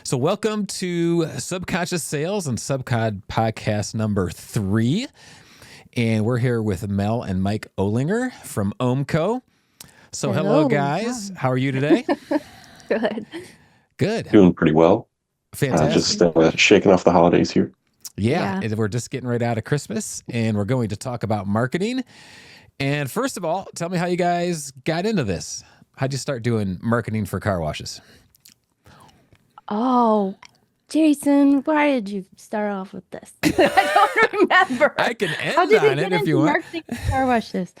So welcome to Subconscious Sales and Subcod podcast number 3. And we're here with Mel and Mike Ohlinger from OhmCo. So hello guys. How are you today? Good. Good. Doing pretty well. Fantastic. Just shaking off the holidays here. Yeah. We're just getting right out of Christmas and we're going to talk about marketing. And first of all, tell me how you guys got into this. How'd you start doing marketing for car washes? Oh, Jason, why did you start off with this? I don't remember. I can end on it if you want. Marketing for car washes.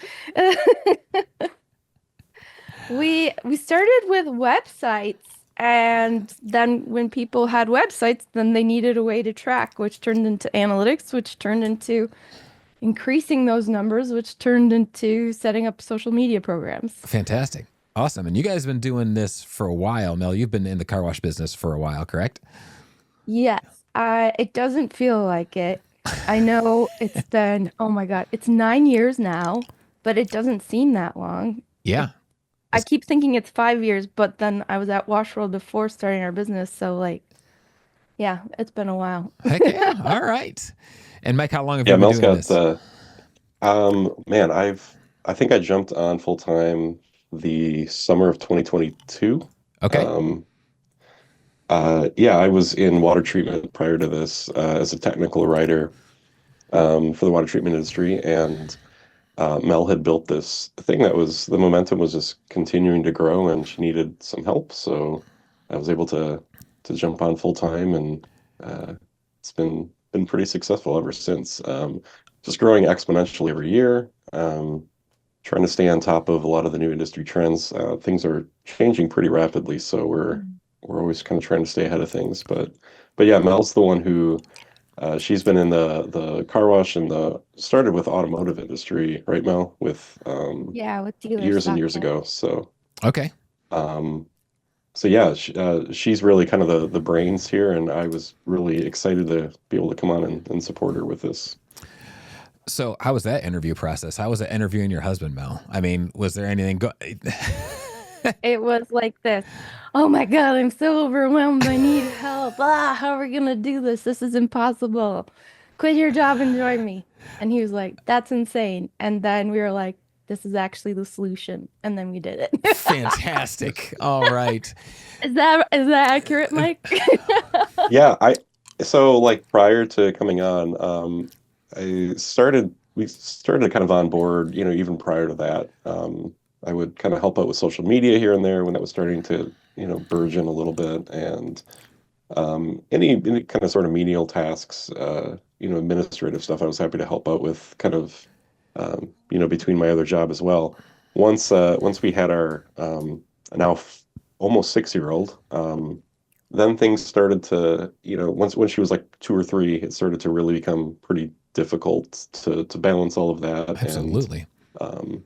We started with websites, and then when people had websites, then they needed a way to track, which turned into analytics, which turned into increasing those numbers, which turned into setting up social media programs. Fantastic. Awesome. And you guys have been doing this for a while. Mel, you've been in the car wash business for a while, correct? Yes. It doesn't feel like it. I know it's been, oh my God, it's 9 years now, but it doesn't seem that long. Yeah. I keep thinking it's 5 years, but then I was at Wash World before starting our business. So yeah, it's been a while. Heck yeah. All right. And Mike, how long have you been Mel's doing got this? I think I jumped on full time the summer of 2022. Okay. I was in water treatment prior to this as a technical writer for the water treatment industry, and Mel had built this thing the momentum was just continuing to grow, and she needed some help, so I was able to jump on full time, and it's been pretty successful ever since. Just growing exponentially every year. Trying to stay on top of a lot of the new industry trends. Things are changing pretty rapidly, so we're always kind of trying to stay ahead of things. But yeah, Mel's the one who she's been in the car wash and started with automotive industry, right, Mel? With with dealer years and stock years there. ago. So Okay. so yeah, she's really kind of the brains here, and I was really excited to be able to come on and support her with this. So how was that interview process? How was it interviewing your husband, Mel? I mean, was there anything It was like this. Oh my God, I'm so overwhelmed. I need help. How are we going to do this? This is impossible. Quit your job and join me. And he was like, that's insane. And then we were like, this is actually the solution. And then we did it. Fantastic. All right. Is that accurate, Mike? Yeah, so like prior to coming on, we started kind of on board, even prior to that. I would kind of help out with social media here and there when that was starting to, burgeon a little bit, and any kind of sort of menial tasks, administrative stuff, I was happy to help out with kind of, between my other job as well. Once we had our now almost 6-year-old, then things started to, when she was like 2 or 3, it started to really become pretty difficult to balance all of that. Absolutely. And,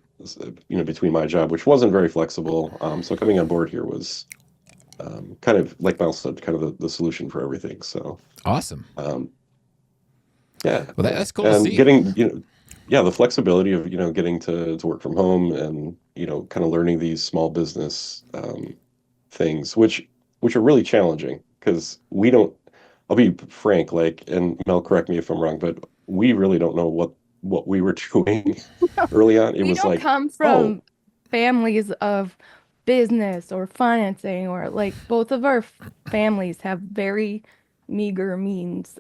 between my job, which wasn't very flexible. So coming on board here was kind of, like Mel said, kind of the solution for everything. So awesome. Yeah. Well, that's cool And to see. getting, the flexibility of, getting to work from home and, kind of learning these small business things, which are really challenging because I'll be frank, and Mel, correct me if I'm wrong, but we really don't know what we were doing early on. We don't come from families of business or financing, or both of our families have very meager means.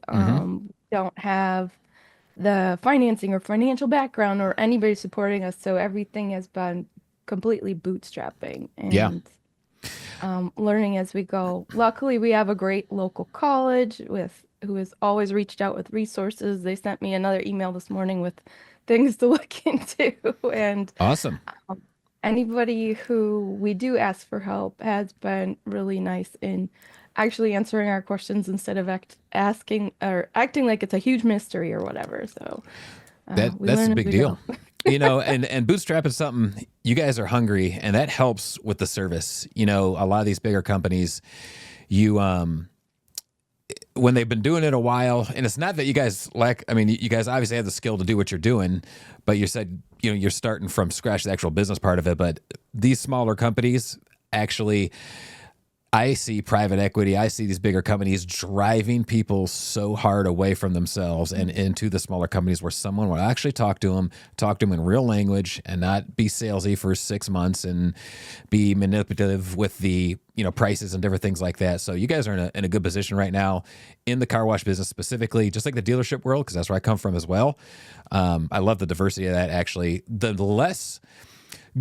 Don't have the financing or financial background or anybody supporting us. So everything has been completely bootstrapping and learning as we go. Luckily, we have a great local college who has always reached out with resources. They sent me another email this morning with things to look into. And awesome. Anybody who we do ask for help has been really nice in actually answering our questions instead of asking or acting like it's a huge mystery or whatever. So that's a big deal. And bootstrap is something, you guys are hungry, and that helps with the service. A lot of these bigger companies, when they've been doing it a while, and it's not that you guys you guys obviously have the skill to do what you're doing, but you said, you're starting from scratch, the actual business part of it. But these smaller companies actually, I see private equity, I see these bigger companies driving people so hard away from themselves and into the smaller companies where someone will actually talk to them in real language and not be salesy for 6 months and be manipulative with the prices and different things like that. So you guys are in a good position right now in the car wash business specifically, just like the dealership world, because that's where I come from as well. I love the diversity of that. Actually, the less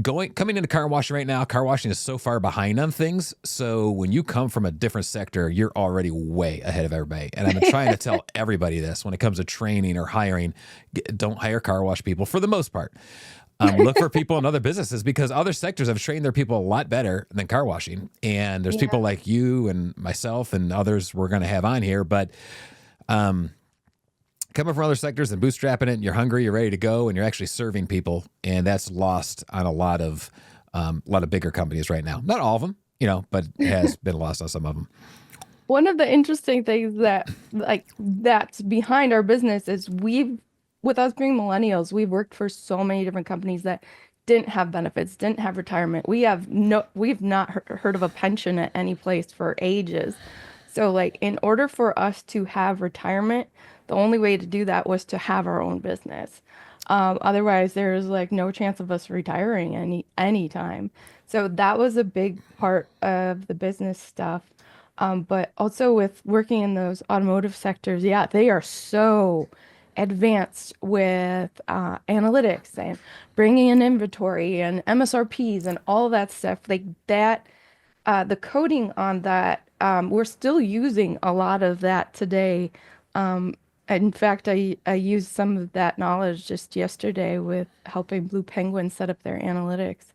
coming into car washing right now, car washing is so far behind on things. So when you come from a different sector, you're already way ahead of everybody. And I've been trying to tell everybody this when it comes to training or hiring. Don't hire car wash people for the most part. Look for people in other businesses because other sectors have trained their people a lot better than car washing. And there's people like you and myself and others we're going to have on here. But coming from other sectors and bootstrapping it, and you're hungry, you're ready to go, and you're actually serving people, and that's lost on a lot of bigger companies right now. Not all of them, but it has been lost on some of them. One of the interesting things that's behind our business is with us being millennials, we've worked for so many different companies that didn't have benefits, didn't have retirement. We've not heard of a pension at any place for ages. So in order for us to have retirement, the only way to do that was to have our own business. Otherwise, there's no chance of us retiring any time. So that was a big part of the business stuff. But also with working in those automotive sectors, they are so advanced with analytics and bringing in inventory and MSRPs and all of that stuff like that. The coding on that, we're still using a lot of that today. In fact, I used some of that knowledge just yesterday with helping Blue Penguin set up their analytics.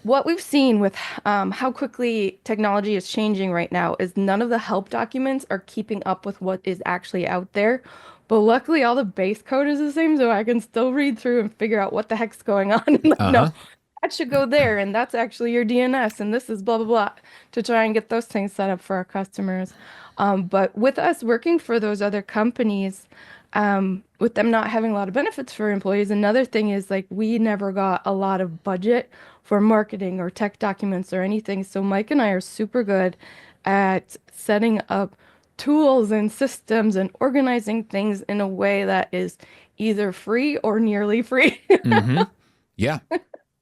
What we've seen with how quickly technology is changing right now is none of the help documents are keeping up with what is actually out there. But luckily, all the base code is the same, so I can still read through and figure out what the heck's going on. And no, that should go there, and that's actually your DNS, and this is blah, blah, blah, to try and get those things set up for our customers. But with us working for those other companies, with them not having a lot of benefits for employees, another thing is we never got a lot of budget for marketing or tech documents or anything. So Mike and I are super good at setting up tools and systems and organizing things in a way that is either free or nearly free. Yeah.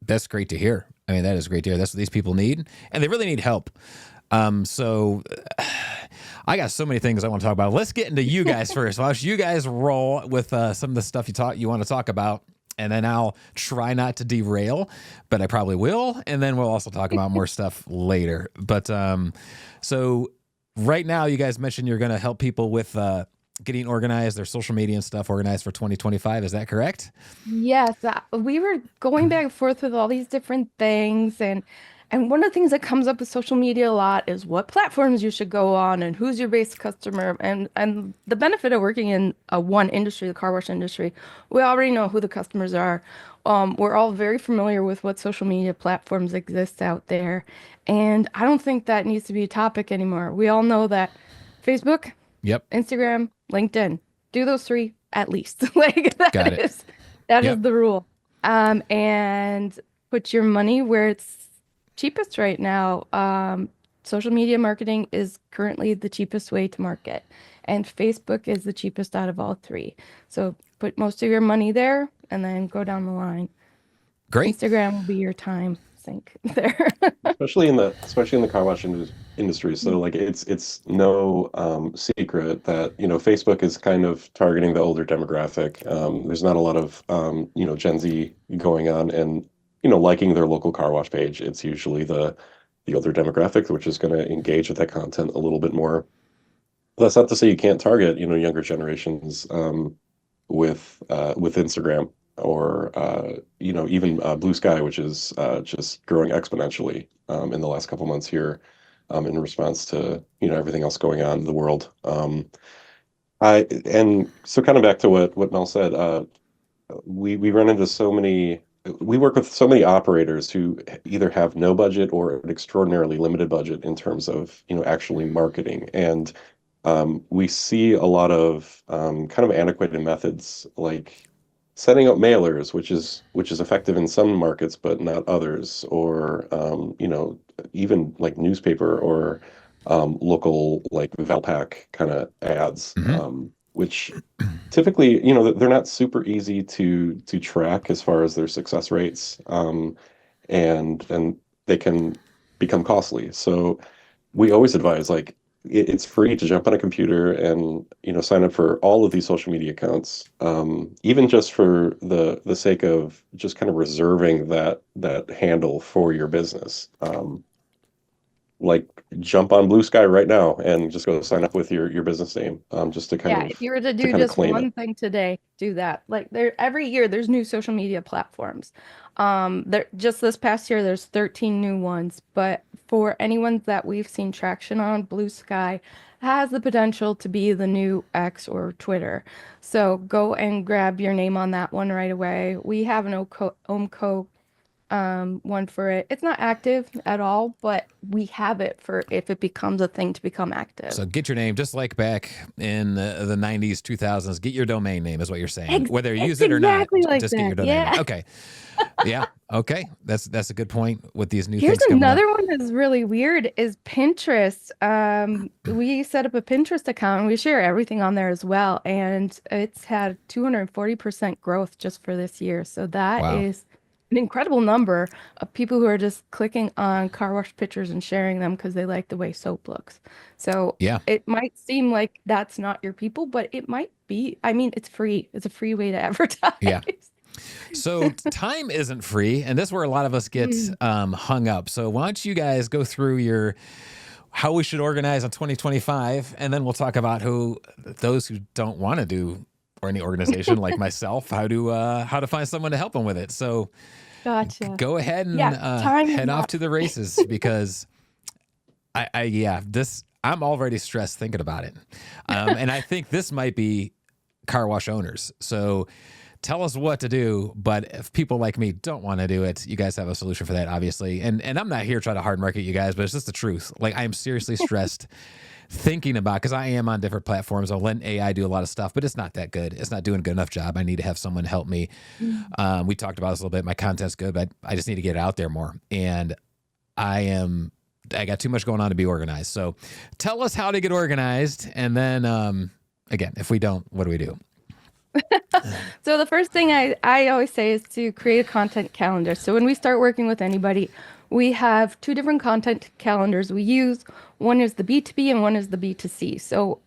That's great to hear. I mean, that is great to hear. That's what these people need, and they really need help. So I got so many things I want to talk about. Let's get into you guys first. Why don't you guys roll with some of the stuff you want to talk about, and then I'll try not to derail, but I probably will, and then we'll also talk about more stuff later. But so right now, you guys mentioned you're going to help people with getting organized, their social media and stuff organized for 2025. Is that correct? Yes, we were going back and forth with all these different things, and one of the things that comes up with social media a lot is what platforms you should go on and who's your base customer. And the benefit of working in one industry, the car wash industry, we already know who the customers are. We're all very familiar with what social media platforms exist out there, and I don't think that needs to be a topic anymore. We all know that Facebook, Instagram, LinkedIn, do those three at least. That is the rule. And put your money where it's cheapest right now. Social media marketing is currently the cheapest way to market, and Facebook is the cheapest out of all three. So put most of your money there and then go down the line. Great. Instagram will be your time sink there. especially in the car wash industry. So it's no secret that Facebook is kind of targeting the older demographic. There's not a lot of Gen Z going on and liking their local car wash page. It's usually the older demographic, which is going to engage with that content a little bit more. That's not to say you can't target younger generations with Instagram or even Blue Sky, which is just growing exponentially in the last couple months here in response to everything else going on in the world. And so kind of back to what Mel said, we run into we work with so many operators who either have no budget or an extraordinarily limited budget in terms of actually marketing, and we see a lot of kind of antiquated methods like setting up mailers, which is effective in some markets but not others, or even like newspaper or local like Valpak kind of ads, Hmm. which typically, they're not super easy to track as far as their success rates, and they can become costly. So we always advise like it's free to jump on a computer and sign up for all of these social media accounts, even just for the sake of just kind of reserving that handle for your business. Like jump on Blue Sky right now and just go sign up with your business name, just to kind Yeah, of if you were to to do kind of just claim it. one thing today, do that. Like there every year there's new social media platforms. There just this past year there's 13 new ones, but for anyone that we've seen traction on, Blue Sky has the potential to be the new X or Twitter. So go and grab your name on that one right away. We have an OhmCo one for it. It's not active at all, but we have it for if it becomes a thing to become active. So get your name, just like back in the 90s, 2000s. Get your domain name is what you're saying. Whether you It's use it or not, exactly like just get your that. domain name. Yeah. Okay. Yeah. Okay. That's a good point with these new Here's things coming up. another one that's really weird is Pinterest. We set up a Pinterest account and we share everything on there as well. And it's had 240% growth just for this year. So that Wow. is an incredible number of people who are just clicking on car wash pictures and sharing them because they like the way soap looks. So Yeah. it might seem like that's not your people, but it might be. I mean, it's free. It's a free way to Yeah. advertise. So time isn't free, and this is where a lot of us get Mm. hung up. So why don't you guys go through your how we should organize on 2025, and then we'll talk about those who don't want to do or any organization like myself, how to find someone to help them with it. So Gotcha. go ahead and Yeah, time is head off not to the races because I'm already stressed thinking about it, and I think this might be car wash owners. So tell us what to do, but if people like me don't want to do it, you guys have a solution for that, obviously. And I'm not here trying to hard market you guys, but it's just the truth. Like I am seriously stressed thinking about because I am on different platforms. I'll let AI do a lot of stuff, but it's not that good. It's not doing a good enough job. I need to have someone help me. Mm. We talked about this a little bit. My content's good, but I just need to get it out there more. And I got too much going on to be organized. So tell us how to get organized. And then again, if we don't, what do we do? So the first thing I always say is to create a content calendar. So when we start working with anybody, we have two different content calendars we use. One is the B2B and one is the B2C. So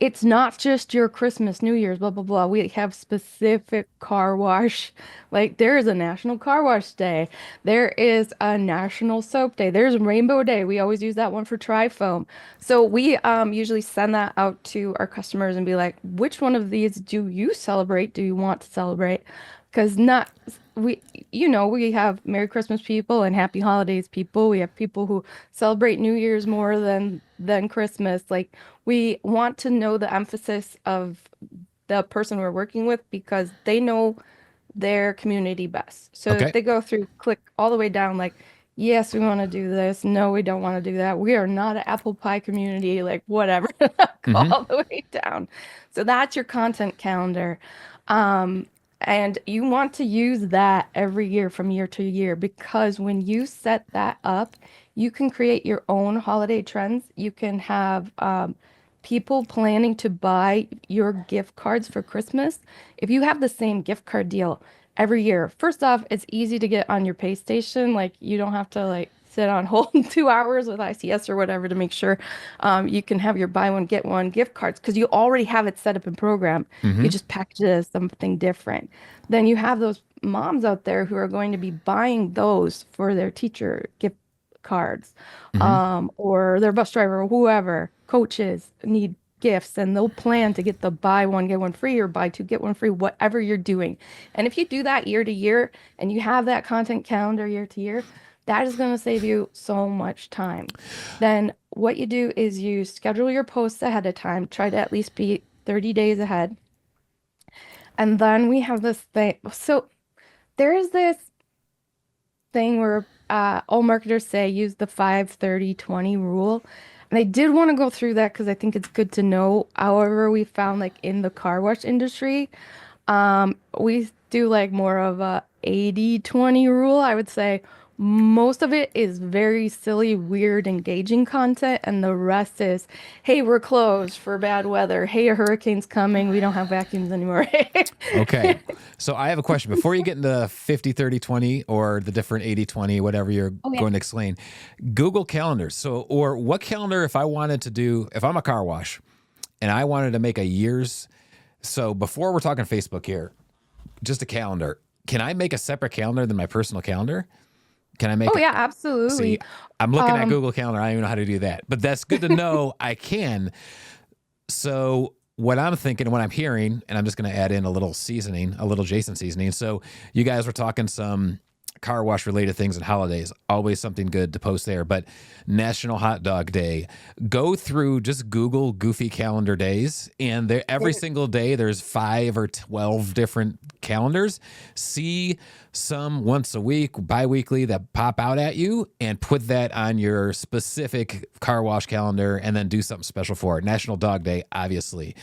it's not just your Christmas, New Year's, blah, blah, blah. We have specific car wash. Like there is a National Car Wash Day. There is a National Soap Day. There's Rainbow Day. We always use that one for Tri-Foam. So we usually send that out to our customers and be like, which one of these do you celebrate? Do you want to celebrate? Because not we, we have Merry Christmas people and Happy Holidays people. We have people who celebrate New Year's more than Christmas. Like we want to know the emphasis of the person we're working with because they know their community best. So if Okay. they go through, click all the way down, like, yes, we want to do this. No, we don't want to do that. We are not an apple pie community, like whatever. Go Hmm. all the way down. So that's your content calendar. Um, and you want to use that every year from year to year because when you set that up, you can create your own holiday trends. You can have people planning to buy your gift cards for Christmas. If you have the same gift card deal every year, first off, it's easy to get on your pay station. Like you don't have to like sit on hold 2 hours with ICS or whatever to make sure you can have your buy one get one gift cards because you already have it set up in program. Hmm. You just package it as something different. Then you have those moms out there who are going to be buying those for their teacher gift cards, Hmm. or their bus driver or whoever, coaches need gifts and they'll plan to get the buy one get one free or buy two get one free, whatever you're doing. And if you do that year to year and you have that content calendar year to year, that is going to save you so much time. Then what you do is you schedule your posts ahead of time, try to at least be 30 days ahead. And then we have this thing. So there is this thing where all marketers say use the 5-30-20 rule. And I did want to go through that because I think it's good to know. However, we found like in the car wash industry, We do like more of a 80-20 rule. I would say most of it is very silly, weird, engaging content, and the rest is, hey, we're closed for bad weather. Hey, a hurricane's coming. We don't have vacuums anymore. Okay. So I have a question. Before you get into 50, 30, 20, or the different 80, 20, whatever you're Oh, yeah. going to explain, Google Calendars. So, or what calendar, if I wanted to do, if I'm a car wash and I wanted to make a year's, so before we're talking Facebook here, just a calendar, can I make a separate calendar than my personal calendar? Can I make Oh, a, yeah, see, absolutely. I'm looking at Um, Google Calendar. I don't even know how to do that, but that's good to know I can. So what I'm thinking, what I'm hearing, and I'm just going to add in a little seasoning, a little Jason seasoning. So you guys were talking some car wash related things and holidays, always something good to post there. But National Hot Dog Day, go through, just Google Goofy Calendar Days, and there every single day there's 5 or 12 different calendars. See some once a week, bi-weekly that pop out at you, and put that on your specific car wash calendar, and then do something special for it. National Dog Day, obviously,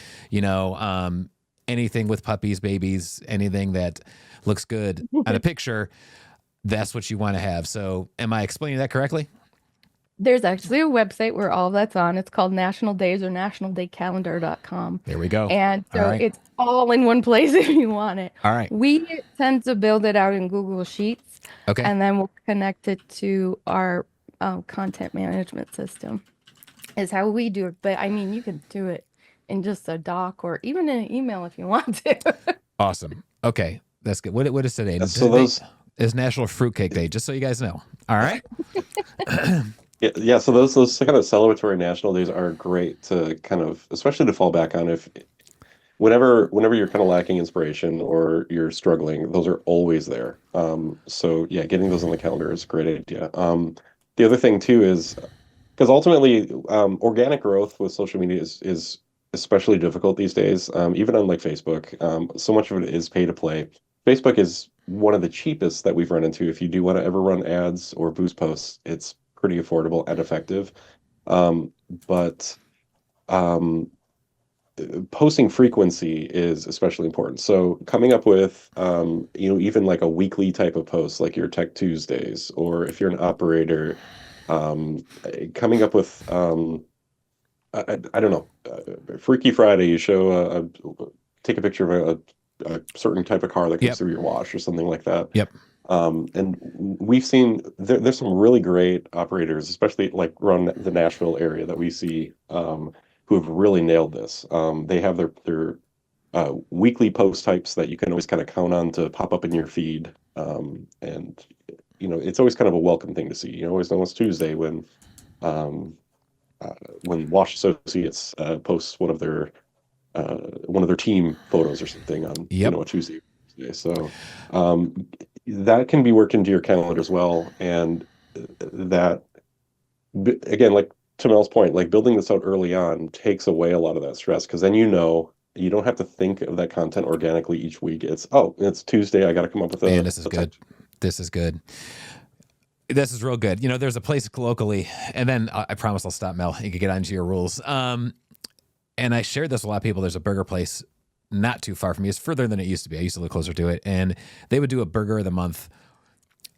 anything with puppies, babies, anything that looks good on a picture, that's what you want to have. So am I explaining that correctly? there's actually a website where all of that's on. It's called National Days or nationaldaycalendar.com. There we go. And All so right. it's all in one place if you want it. All right. We tend to build it out in Google Sheets, Okay. and then we'll connect it to our content management system, is how we do it. But I mean, you can do it in just a doc or even in an email if you want to. Awesome. Okay. That's good. What is today? So Today those, is National Fruitcake Day, just so you guys know. All right. yeah, so those kind of celebratory national days are great to kind of, especially to fall back on if whenever you're kind of lacking inspiration or you're struggling, those are always there. So yeah, getting those on the calendar is a great idea. The other thing too is because ultimately, organic growth with social media is especially difficult these days. Even on like Facebook, so much of it is pay to play. Facebook is one of the cheapest that we've run into. If you do want to ever run ads or boost posts, it's pretty affordable and effective. Um, but um, posting frequency is especially important. So coming up with, even like a weekly type of post, like your Tech Tuesdays, or if you're an operator, coming up with, I don't know, Freaky Friday, you show take a picture of a certain type of car that comes Yep. through your wash or something like that. Yep. And we've seen there's some really great operators, especially like around the Nashville area that we see, who have really nailed this. They have their weekly post types that you can always kind of count on to pop up in your feed. And it's always kind of a welcome thing to see. You always know it's Tuesday um, when Wash Associates posts one of their team photos or something on Yep. a Tuesday. So that can be worked into your calendar as well, and that again, like to Mel's point, like building this out early on takes away a lot of that stress because then you don't have to think of that content organically each week. It's Tuesday, I got to come up with Man, this is a good. This is good. This is real good. There's a place locally, and then I promise I'll stop, Mel. You can get onto your rules. And I shared this with a lot of people. There's a burger place not too far from me. It's further than it used to be. I used to live closer to it. And they would do a burger of the month.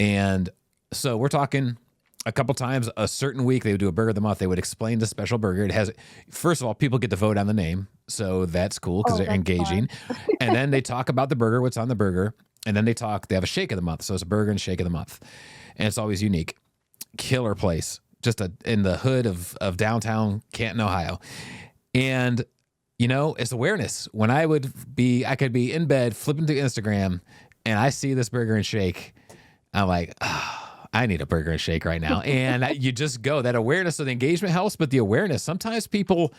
And so we're talking a couple times a certain week, they would do a burger of the month. They would explain the special burger. It has, first of all, people get to vote on the name. So that's cool because Oh, they're that's engaging. And then they talk about the burger, what's on the burger. And then they have a shake of the month. So it's a burger and shake of the month. And it's always unique. Killer place. Just in the hood of downtown Canton, Ohio. And, it's awareness. When I could be in bed flipping through Instagram and I see this burger and shake, I'm like, I need a burger and shake right now. And you just go. That awareness of the engagement helps, but the awareness, sometimes people,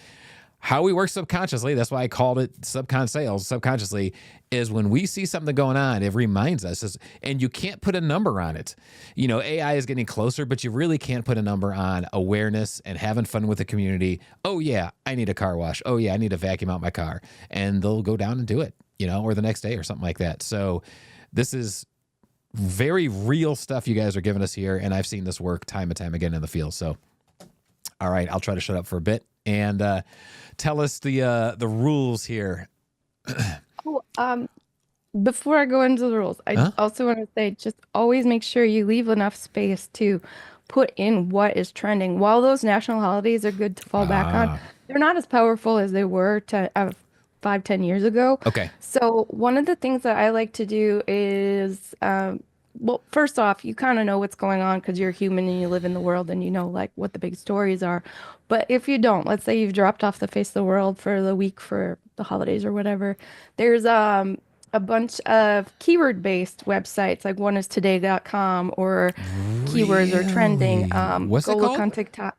how we work subconsciously, that's why I called it subconsciously, is when we see something going on, it reminds us. And you can't put a number on it. AI is getting closer, but you really can't put a number on awareness and having fun with the community. Oh, yeah, I need a car wash. Oh, yeah, I need to vacuum out my car. And they'll go down and do it, or the next day or something like that. So this is very real stuff you guys are giving us here. And I've seen this work time and time again in the field. So, all right, I'll try to shut up for a bit and tell us the rules here. Oh, Before I go into the rules, I Huh? also want to say just always make sure you leave enough space to put in what is trending. While those national holidays are good to fall back on, Ah, they're not as powerful as they were 5, 10 years ago. okay. So one of the things that I like to do is, well, first off, you kind of know what's going on because you're human and you live in the world and you know like what the big stories are. But if you don't, let's say you've dropped off the face of the world for the week for the holidays or whatever, there's a bunch of keyword-based websites. Like one is today.com or keywords are trending. Really? What's it Go look called? on TikTok.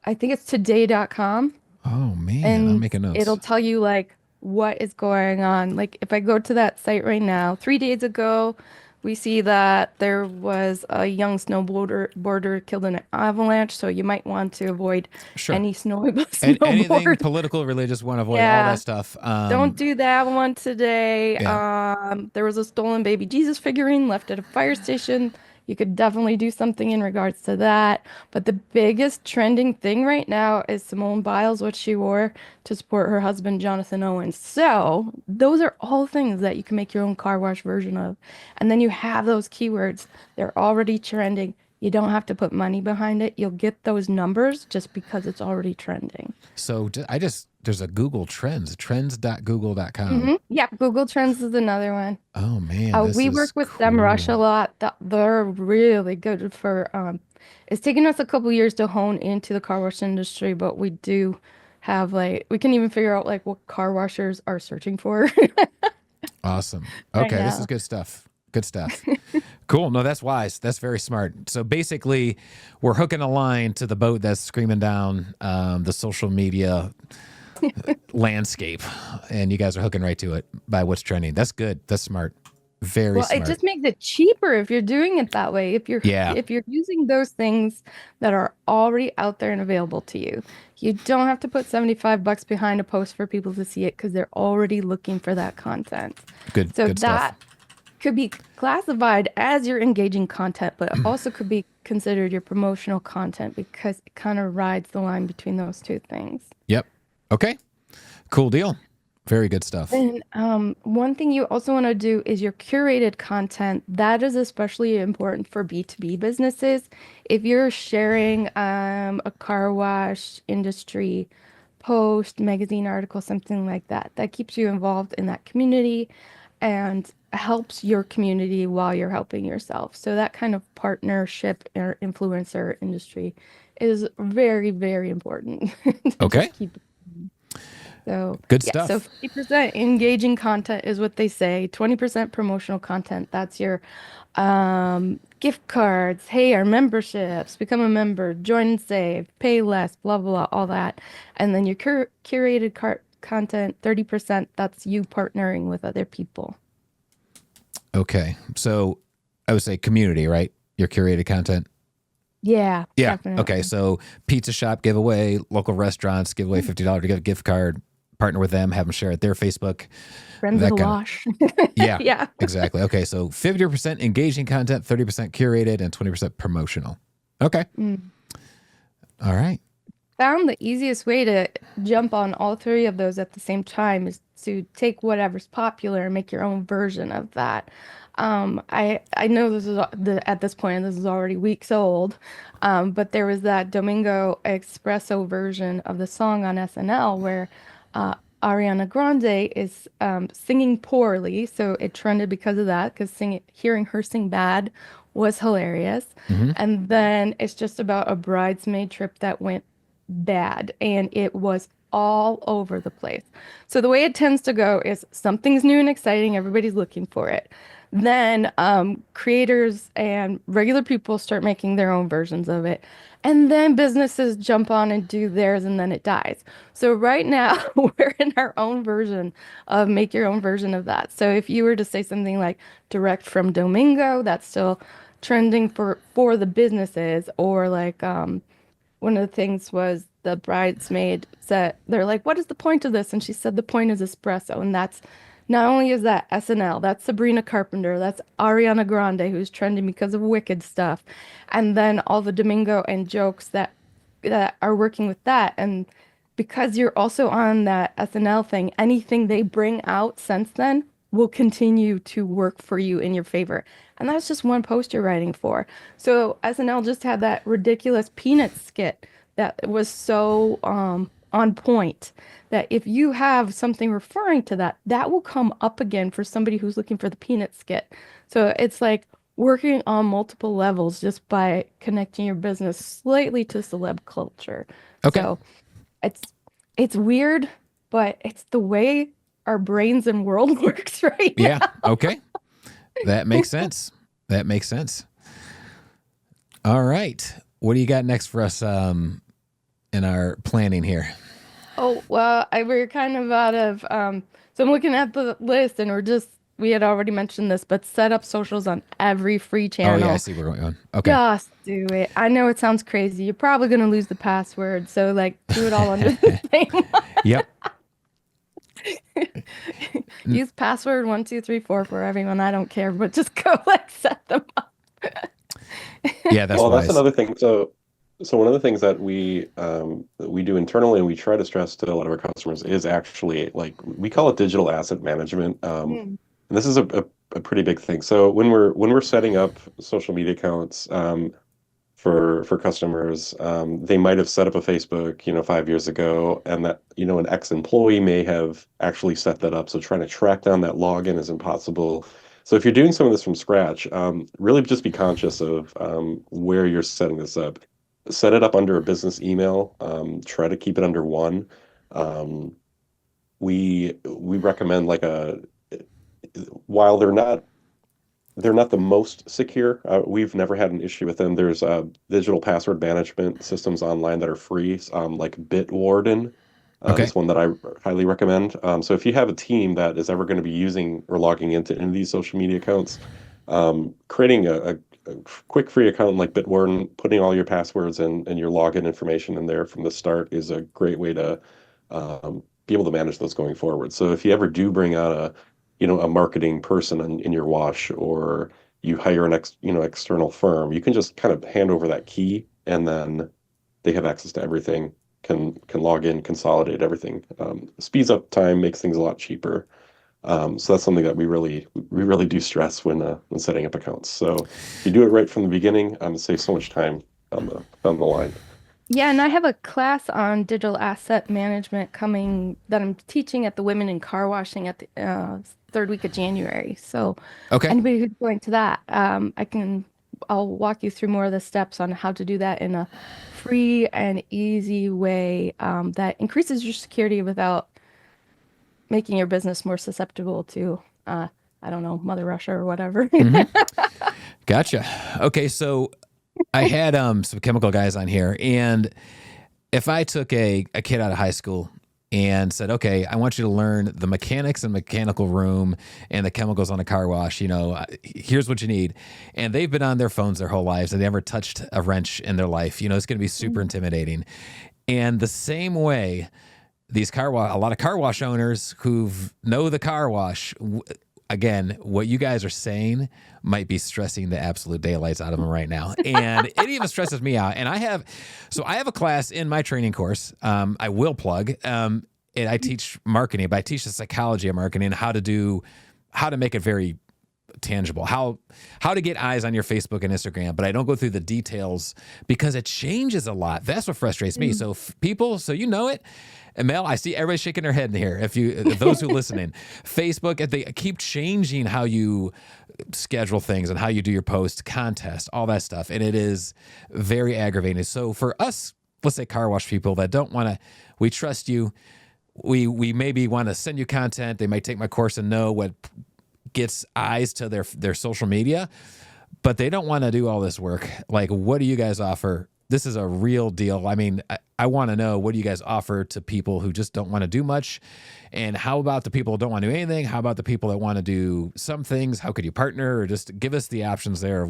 I think it's today.com Oh man, I'm and making it'll notes. tell you like what is going on. Like if I go to that site right now, 3 days ago, we see that there was a young snowboarder killed in an avalanche. So you might want to avoid Sure. any And anything snowboard. political, religious, want to avoid all that Yeah. stuff. Don't do that one today. Yeah. There was a stolen baby Jesus figurine left at a fire station. You could definitely do something in regards to that. But the biggest trending thing right now is Simone Biles, what she wore to support her husband, Jonathan Owens. So those are all things that you can make your own car wash version of. And then you have those keywords. They're already trending. You don't have to put money behind it. You'll get those numbers just because it's already trending. So there's a Google Trends, trends.google.com. Yeah, Google Trends is another one. Oh man, this We work is with SEMrush a cool. lot. They're really good for it's taken us a couple years to hone into the car wash industry, but we do have like we can even figure out like what car washers are searching for Awesome. right Okay, this is now. good stuff. Good stuff. Cool. No, that's wise. That's very smart. So basically, we're hooking a line to the boat that's screaming down the social media landscape, and you guys are hooking right to it by what's trending. That's good. That's smart. Very Well, it smart. just makes it cheaper if you're doing it that way. Yeah. If you're using those things that are already out there and available to you, you don't have to put 75 bucks behind a post for people to see it because they're already looking for that content. Good. So Good stuff. that could be classified as your engaging content, but it also could be considered your promotional content because it kind of rides the line between those two things. Yep. Okay. Cool deal. Very good stuff. And one thing you also want to do is your curated content. That is especially important for B2B businesses. If you're sharing a car wash industry post, magazine article, something like that, that keeps you involved in that community and helps your community while you're helping yourself. So that kind of partnership or influencer industry is very, very important to Okay. just keep. So Good yeah, so stuff. 50% engaging content is what they say. 20% promotional content. That's your gift cards. Hey, our memberships. Become a member. Join and save. Pay less. Blah blah blah. All that. And then your curated content. 30%. That's you partnering with other people. Okay. So I would say community, right? Your curated content. Yeah, Yeah. Okay. definitely. So pizza shop giveaway, local restaurants give away $50 to get a gift card, partner with them, have them share it their Facebook, Friends of that the kind of. wash. Yeah, Yeah. exactly. Okay. So 50% engaging content, 30% curated, and 20% promotional. Okay. Mm. All right. Found the easiest way to jump on all three of those at the same time is to take whatever's popular and make your own version of that. I know this is at this point this is already weeks old, but there was that Domingo Espresso version of the song on SNL where uh, Ariana Grande is singing poorly, so it trended because of that. Because hearing her sing bad was hilarious, Hmm. and then it's just about a bridesmaid trip that went bad and it was all over the place. So the way it tends to go is something's new and exciting, everybody's looking for it. Then creators and regular people start making their own versions of it. And then businesses jump on and do theirs and then it dies. So right now we're in our own version of make your own version of that. So if you were to say something like direct from Domingo, that's still trending for the businesses or like one of the things was the bridesmaid said, they're like, what is the point of this? And she said, the point is espresso. And that's not only is that SNL, that's Sabrina Carpenter, that's Ariana Grande, who's trending because of Wicked stuff. And then all the Domingo and jokes that are working with that. And because you're also on that SNL thing, anything they bring out since then will continue to work for you in your favor. And that's just one post you're writing for. So SNL just had that ridiculous peanut skit that was so on point that if you have something referring to that, that will come up again for somebody who's looking for the peanut skit. So it's like working on multiple levels just by connecting your business slightly to celeb culture. Okay. So it's it's weird, but it's the way our brains and world works right Yeah. now. Okay. That makes sense. That makes sense. All right. What do you got next for us in our planning here? Oh, well, we're kind of out of so I'm looking at the list and we had already mentioned this, but set up socials on every free Oh, yeah. I channel. see where we're going. Okay. Just do it. I know it sounds crazy. You're probably gonna lose the password, so like do it all under the same. Yep. Use password 1234 for everyone. I don't care, but just go like set them up. Yeah, that's Well, wise. that's another thing. So one of the things that we do internally and we try to stress to a lot of our customers is actually like we call it digital asset management. Mm. And this is a pretty big thing. So when we're setting up social media accounts for customers, they might have set up a Facebook, 5 years ago, and that, an ex-employee may have actually set that up. So trying to track down that login is impossible. So if you're doing some of this from scratch, really just be conscious of where you're setting this up. Set it up under a business email. Try to keep it under one. Um, we recommend while they're not the most secure. We've never had an issue with them. There's digital password management systems online that are free, like Bitwarden. Okay. Is one that I highly recommend. So if you have a team that is ever going to be using or logging into any of these social media accounts, creating a quick free account like Bitwarden, putting all your passwords and your login information in there from the start is a great way to be able to manage those going forward. So if you ever do bring on a marketing person in your wash, or you hire an external firm, you can just kind of hand over that key, and then they have access to everything, can log in, consolidate everything. Speeds up time, makes things a lot cheaper. So that's something that we really do stress when setting up accounts. So if you do it right from the beginning, it saves so much time down the line. Yeah, and I have a class on digital asset management coming that I'm teaching at the Women in Car Washing at the third week of January. So Okay. anybody who's going to that, I'll walk you through more of the steps on how to do that in a free and easy way that increases your security without making your business more susceptible to, I don't know, Mother Russia or whatever. Gotcha. Okay. So I had some chemical guys on here, and if I took a kid out of high school and said, okay, I want you to learn the mechanics and mechanical room and the chemicals on a car wash, here's what you need. And they've been on their phones their whole lives and they never touched a wrench in their life. It's going to be super intimidating. And the same way, a lot of car wash owners who know the car wash, again, what you guys are saying might be stressing the absolute daylights out of them right now. And it even stresses me out. And I have a class in my training course. I will plug, and I teach marketing, but I teach the psychology of marketing, how to make it very tangible, how to get eyes on your Facebook and Instagram, but I don't go through the details because it changes a lot. That's what frustrates me. So it. And Mel, I see everybody shaking their head in here. If those who listening, Facebook, they keep changing how you schedule things and how you do your post, contest, all that stuff, and it is very aggravating. So for us, let's say car wash people that don't want to, we trust you. We maybe want to send you content. They might take my course and know what gets eyes to their social media, but they don't want to do all this work. Like, what do you guys offer? This is a real deal. I mean, I want to know, what do you guys offer to people who just don't want to do much? And how about the people who don't want to do anything? How about the people that want to do some things? How could you partner, or just give us the options there of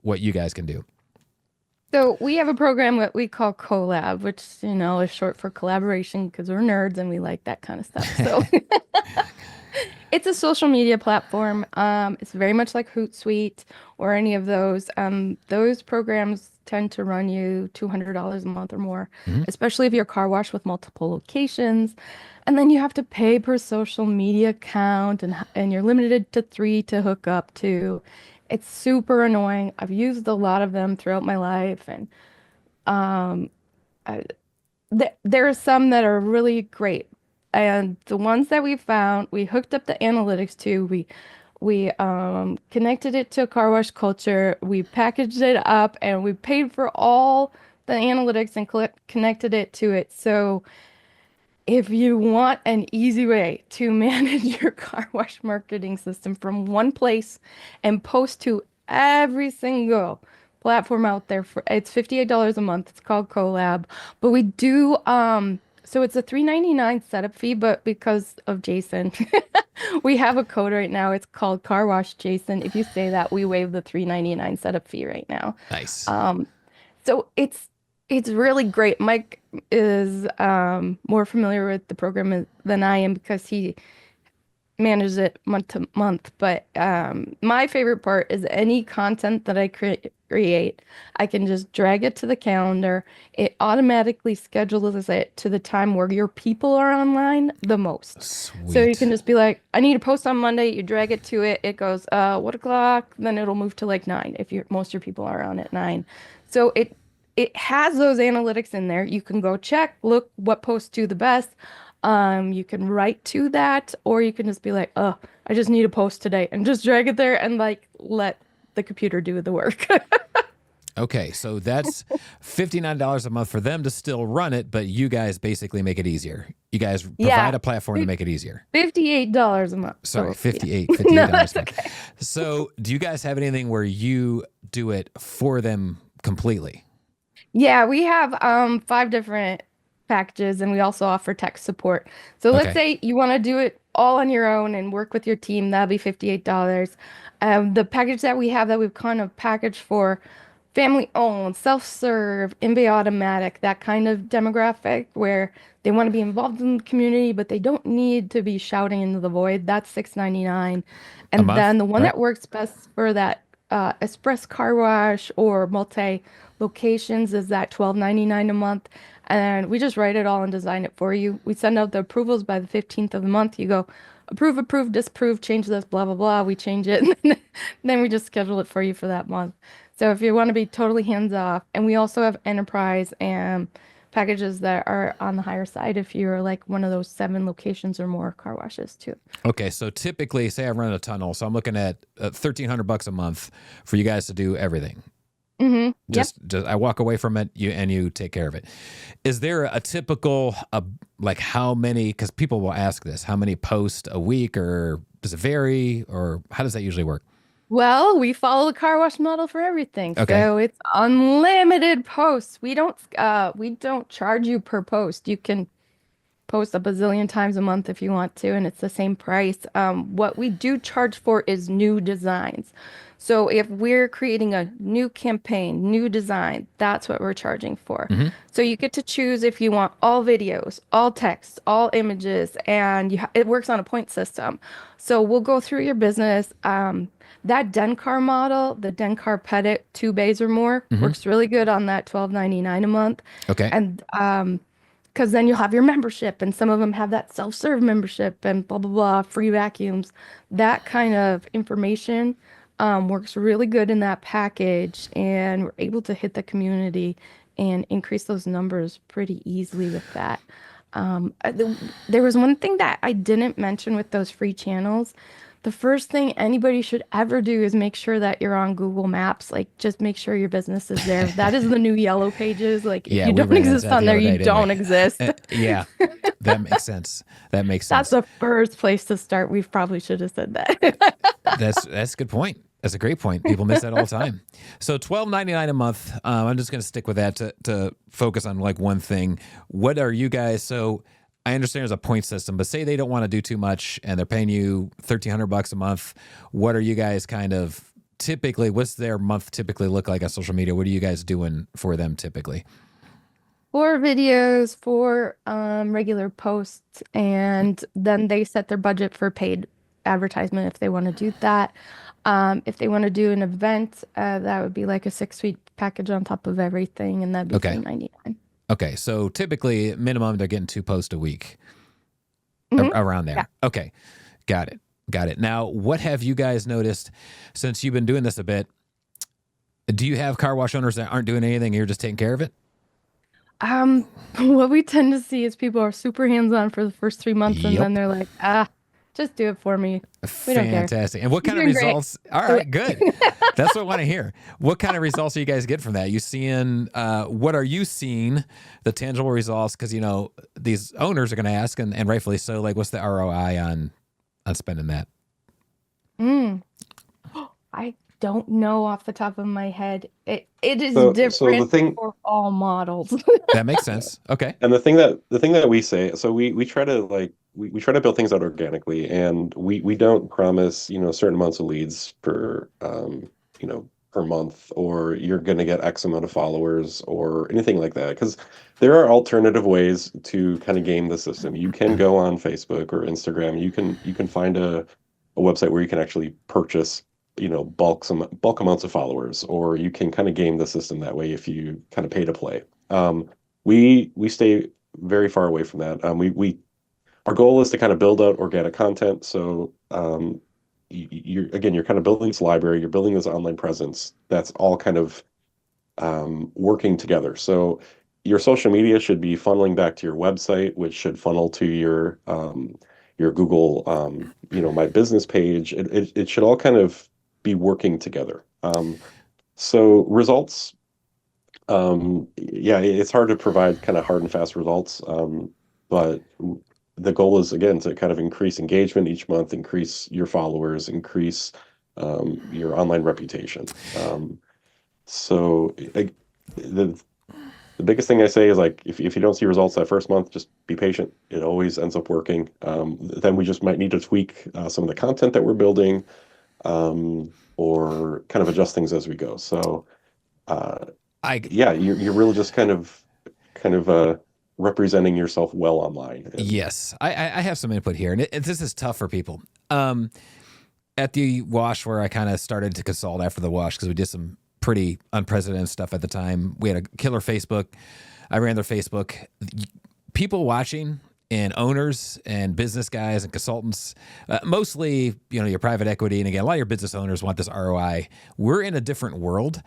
what you guys can do? So we have a program that we call Collab, which, is short for collaboration because we're nerds and we like that kind of stuff. So it's a social media platform. It's very much like Hootsuite or any of those. Those programs tend to run you $200 a month or more, especially if you're a car wash with multiple locations. And then you have to pay per social media account, and you're limited to 3 to hook up to. It's super annoying. I've used a lot of them throughout my life, and I, there are some that are really great. And the ones that we found, we hooked up the analytics to. We connected it to a car wash culture. We packaged it up, and we paid for all the analytics and connected it to it. So if you want an easy way to manage your car wash marketing system from one place and post to every single platform out there, for it's $58 a month. It's called Collab. But we do so it's a $3.99 setup fee, but because of Jason, we have a code right now. It's called Car Wash Jason. If you say that, we waive the $3.99 setup fee right now. Nice. So it's really great. Mike is more familiar with the program than I am because he manages it month to month. But my favorite part is any content that I create, I can just drag it to the calendar. It automatically schedules it to the time where your people are online the most. Sweet. So you can just be like, I need to post on Monday. You drag it to it. It goes, what o'clock? Then it'll move to like 9 if most of your people are on at 9. So it has those analytics in there. You can go check, look what posts do the best. You can write to that, or you can just be like, oh, I just need a post today, and just drag it there and like let the computer do the work. Okay, so that's $59 a month for them to still run it, but you guys basically make it easier. You guys provide a platform to make it easier. $58 a month. Sorry, So, $58 No, a that's month. okay. So do you guys have anything where you do it for them completely? Yeah, we have 5 different packages, and we also offer tech support. So let's Okay. say you want to do it all on your own and work with your team, that'll be $58. The package that we have that we've kind of packaged for family owned, self-serve, MBA automatic, that kind of demographic where they want to be involved in the community, but they don't need to be shouting into the void. That's $6.99. A And month, then the one right? that works best for that express car wash or multi locations is that $12.99 a month. And we just write it all and design it for you. We send out the approvals by the 15th of the month. You go approve, approve, disapprove, change this, blah, blah, blah. We change it. And then we just schedule it for you for that month. So if you want to be totally hands off, and we also have enterprise and packages that are on the higher side if you're like one of those 7 locations or more car washes too. Okay, so typically, say I run a tunnel, so I'm looking at $1,300 a month for you guys to do everything. Mm-hmm. Yep. Just I walk away from it, you take care of it. Is there a typical like how many? Because people will ask this: how many posts a week, or does it vary, or how does that usually work? Well, we follow the car wash model for everything. Okay, So it's unlimited posts. We don't charge you per post. You can post a bazillion times a month if you want to, and it's the same price. What we do charge for is new designs. So if we're creating a new campaign, new design, that's what we're charging for. hmm So you get to choose if you want all videos, all text, all images, and it works on a point system. So we'll go through your business. That Dencar model, the Dencar Pettit 2 bays or more, hmm works really good on that $12.99 a month. Okay. And because then you'll have your membership, and some of them have that self-serve membership and blah blah blah, free vacuums. That kind of information works really good in that package, and we're able to hit the community and increase those numbers pretty easily with that. There was one thing that I didn't mention with those free channels. The first thing anybody should ever do is make sure that you're on Google Maps. Like, just make sure your business is there. That is the new yellow pages. Like, if Yeah, you we don't ran into exist that on the there, other day, you didn't we? don't exist. Yeah, that makes sense. That makes That's sense. the first place to start. We probably should have said that. That's a good point. That's a great point. People miss that all the time. So $12.99 a month. I'm just going to stick with that to focus on like one thing. What are you guys? So I understand there's a point system, but say they don't want to do too much and they're paying you $1,300 a month. What are you guys kind of typically? What's their month typically look like on social media? What are you guys doing for them typically? 4 videos, 4 regular posts, and then they set their budget for paid advertisement if they want to do that. If they want to do an event, that would be like a 6-week package on top of everything, and that'd be Okay. $3.99. Okay. So typically minimum they're getting 2 posts a week. around there. Yeah. Okay. Got it. Got it. Now, what have you guys noticed since you've been doing this a bit? Do you have car wash owners that aren't doing anything and you're just taking care of it? What we tend to see is people are super hands-on for the first 3 months, and Yep. then they're like, just do it for me. We don't care. Fantastic. And what kind of You're doing great. results? All right, good. That's what I want to hear. What kind of results do you guys get from that? You seeing, what are you seeing, the tangible results? Because, these owners are going to ask, and rightfully so, like, what's the ROI on spending that? I don't know off the top of my head. It is So different the thing, for all models. That makes sense. Okay. and the thing that we say, so we try to we try to build things out organically, and we don't promise, certain amounts of leads per month, or you're going to get X amount of followers or anything like that, because there are alternative ways to kind of game the system. You can go on Facebook or Instagram. You can find a website where you can actually purchase, bulk amounts of followers, or you can kind of game the system that way if you kind of pay to play. We stay very far away from that. Our goal is to kind of build out organic content. So you're kind of building this library, you're building this online presence that's all kind of working together. So your social media should be funneling back to your website, which should funnel to your Google, My Business page. It should all kind of be working together. So results, it's hard to provide kind of hard and fast results, but the goal is, again, to kind of increase engagement each month, increase your followers, increase your online reputation. So the biggest thing I say is, like, if you don't see results that first month, just be patient. It always ends up working. Then we just might need to tweak some of the content that we're building, or kind of adjust things as we go. So, you're really just kind of representing yourself well online. Yes, I have some input here, and this is tough for people. At the wash, where I kind of started to consult after the wash, because we did some pretty unprecedented stuff at the time. We had a killer Facebook. I ran their Facebook. People watching, and owners and business guys and consultants, mostly, your private equity. And again, a lot of your business owners want this ROI. We're in a different world.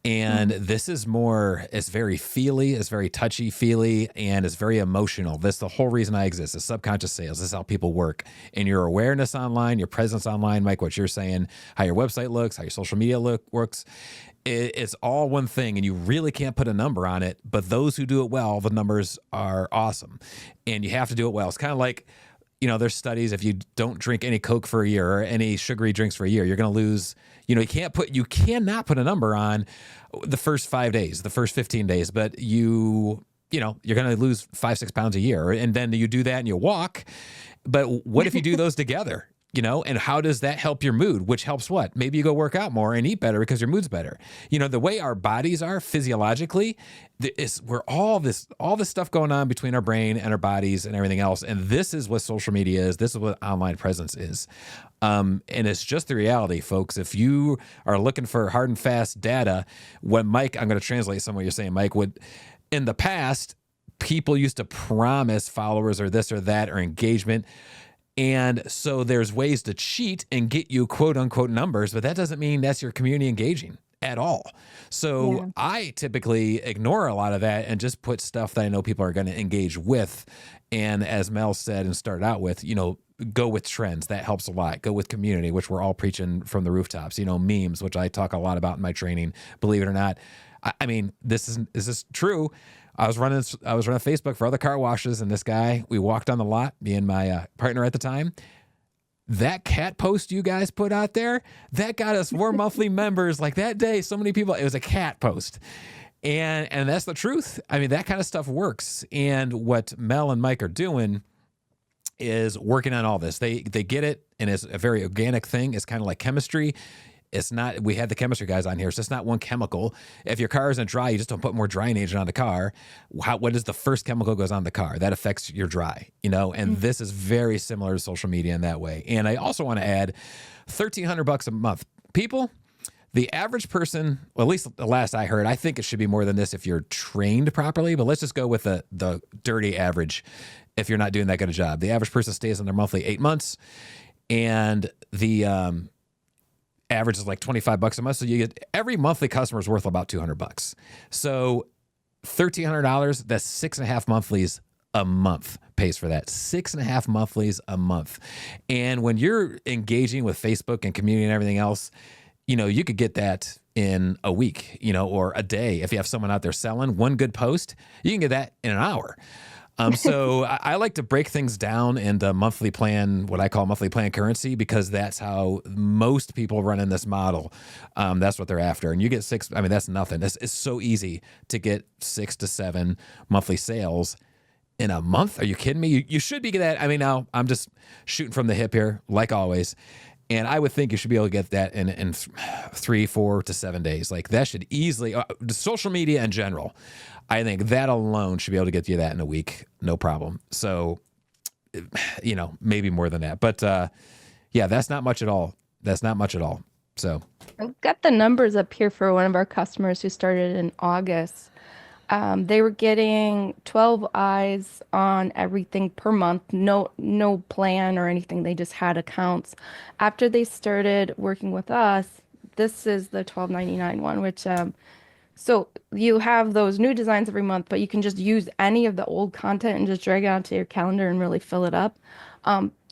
And this is it's very feely, it's very touchy-feely, and it's very emotional. That's the whole reason I exist, is subconscious sales. This is how people work. And your awareness online, your presence online, Mike, what you're saying, how your website looks, how your social media works, it's all one thing, and you really can't put a number on it. But those who do it well, the numbers are awesome. And you have to do it well. It's kind of like, there's studies, if you don't drink any Coke for a year or any sugary drinks for a year, you're going to lose, you cannot put a number on the first 5 days, the first 15 days, but you're going to lose 5-6 pounds a year. And then you do that and you walk. But what if you do those together? And how does that help your mood? Which helps what? Maybe you go work out more and eat better because your mood's better. The way our bodies are physiologically, we're all this stuff going on between our brain and our bodies and everything else. And this is what social media is. This is what online presence is. And it's just the reality, folks. If you are looking for hard and fast data, I'm going to translate some of what you're saying, Mike, in the past, people used to promise followers or this or that or engagement. And so there's ways to cheat and get you quote unquote numbers, but that doesn't mean that's your community engaging at all. So I typically ignore a lot of that and just put stuff that I know people are going to engage with. And as Mel said and started out with, go with trends. That helps a lot. Go with community, which we're all preaching from the rooftops, memes, which I talk a lot about in my training, believe it or not. I mean, is this true? I was running Facebook for other car washes, and this guy, we walked on the lot, me and my partner at the time. That cat post you guys put out there, that got us more monthly members. Like that day, so many people, it was a cat post. And that's the truth. I mean, that kind of stuff works. And what Mel and Mike are doing is working on all this. They get it, and it's a very organic thing. It's kind of like chemistry. It's not, we had the chemistry guys on here, so it's not one chemical. If your car isn't dry, you just don't put more drying agent on the car. What is the first chemical goes on the car? That affects your dry, and this is very similar to social media in that way. And I also want to add $1,300 a month. People, the average person, well, at least the last I heard, I think it should be more than this if you're trained properly, but let's just go with the dirty average. if you're not doing that good a job. The average person stays on their monthly 8 months, and the average is like $25 a month. So you get every monthly customer is worth about $200. So $1,300, that's 6.5 monthlies a month pays for that. 6.5 monthlies a month. And when you're engaging with Facebook and community and everything else, you could get that in a week, or a day. If you have someone out there selling one good post, you can get that in an hour. So I like to break things down into monthly plan, what I call monthly plan currency, because that's how most people run in this model. That's what they're after. And you get that's nothing. It's so easy to get 6 to 7 monthly sales in a month. Are you kidding me? You should be getting that. Now I'm just shooting from the hip here, like always. And I would think you should be able to get that in 3, 4 to 7 days. Like that should easily, social media in general, I think that alone should be able to get you that in a week, no problem. So, maybe more than that. But yeah, that's not much at all. That's not much at all. So I've got the numbers up here for one of our customers who started in August. They were getting 12 eyes on everything per month. No plan or anything. They just had accounts. After they started working with us, this is the $12.99 one, which so you have those new designs every month, but you can just use any of the old content and just drag it onto your calendar and really fill it up.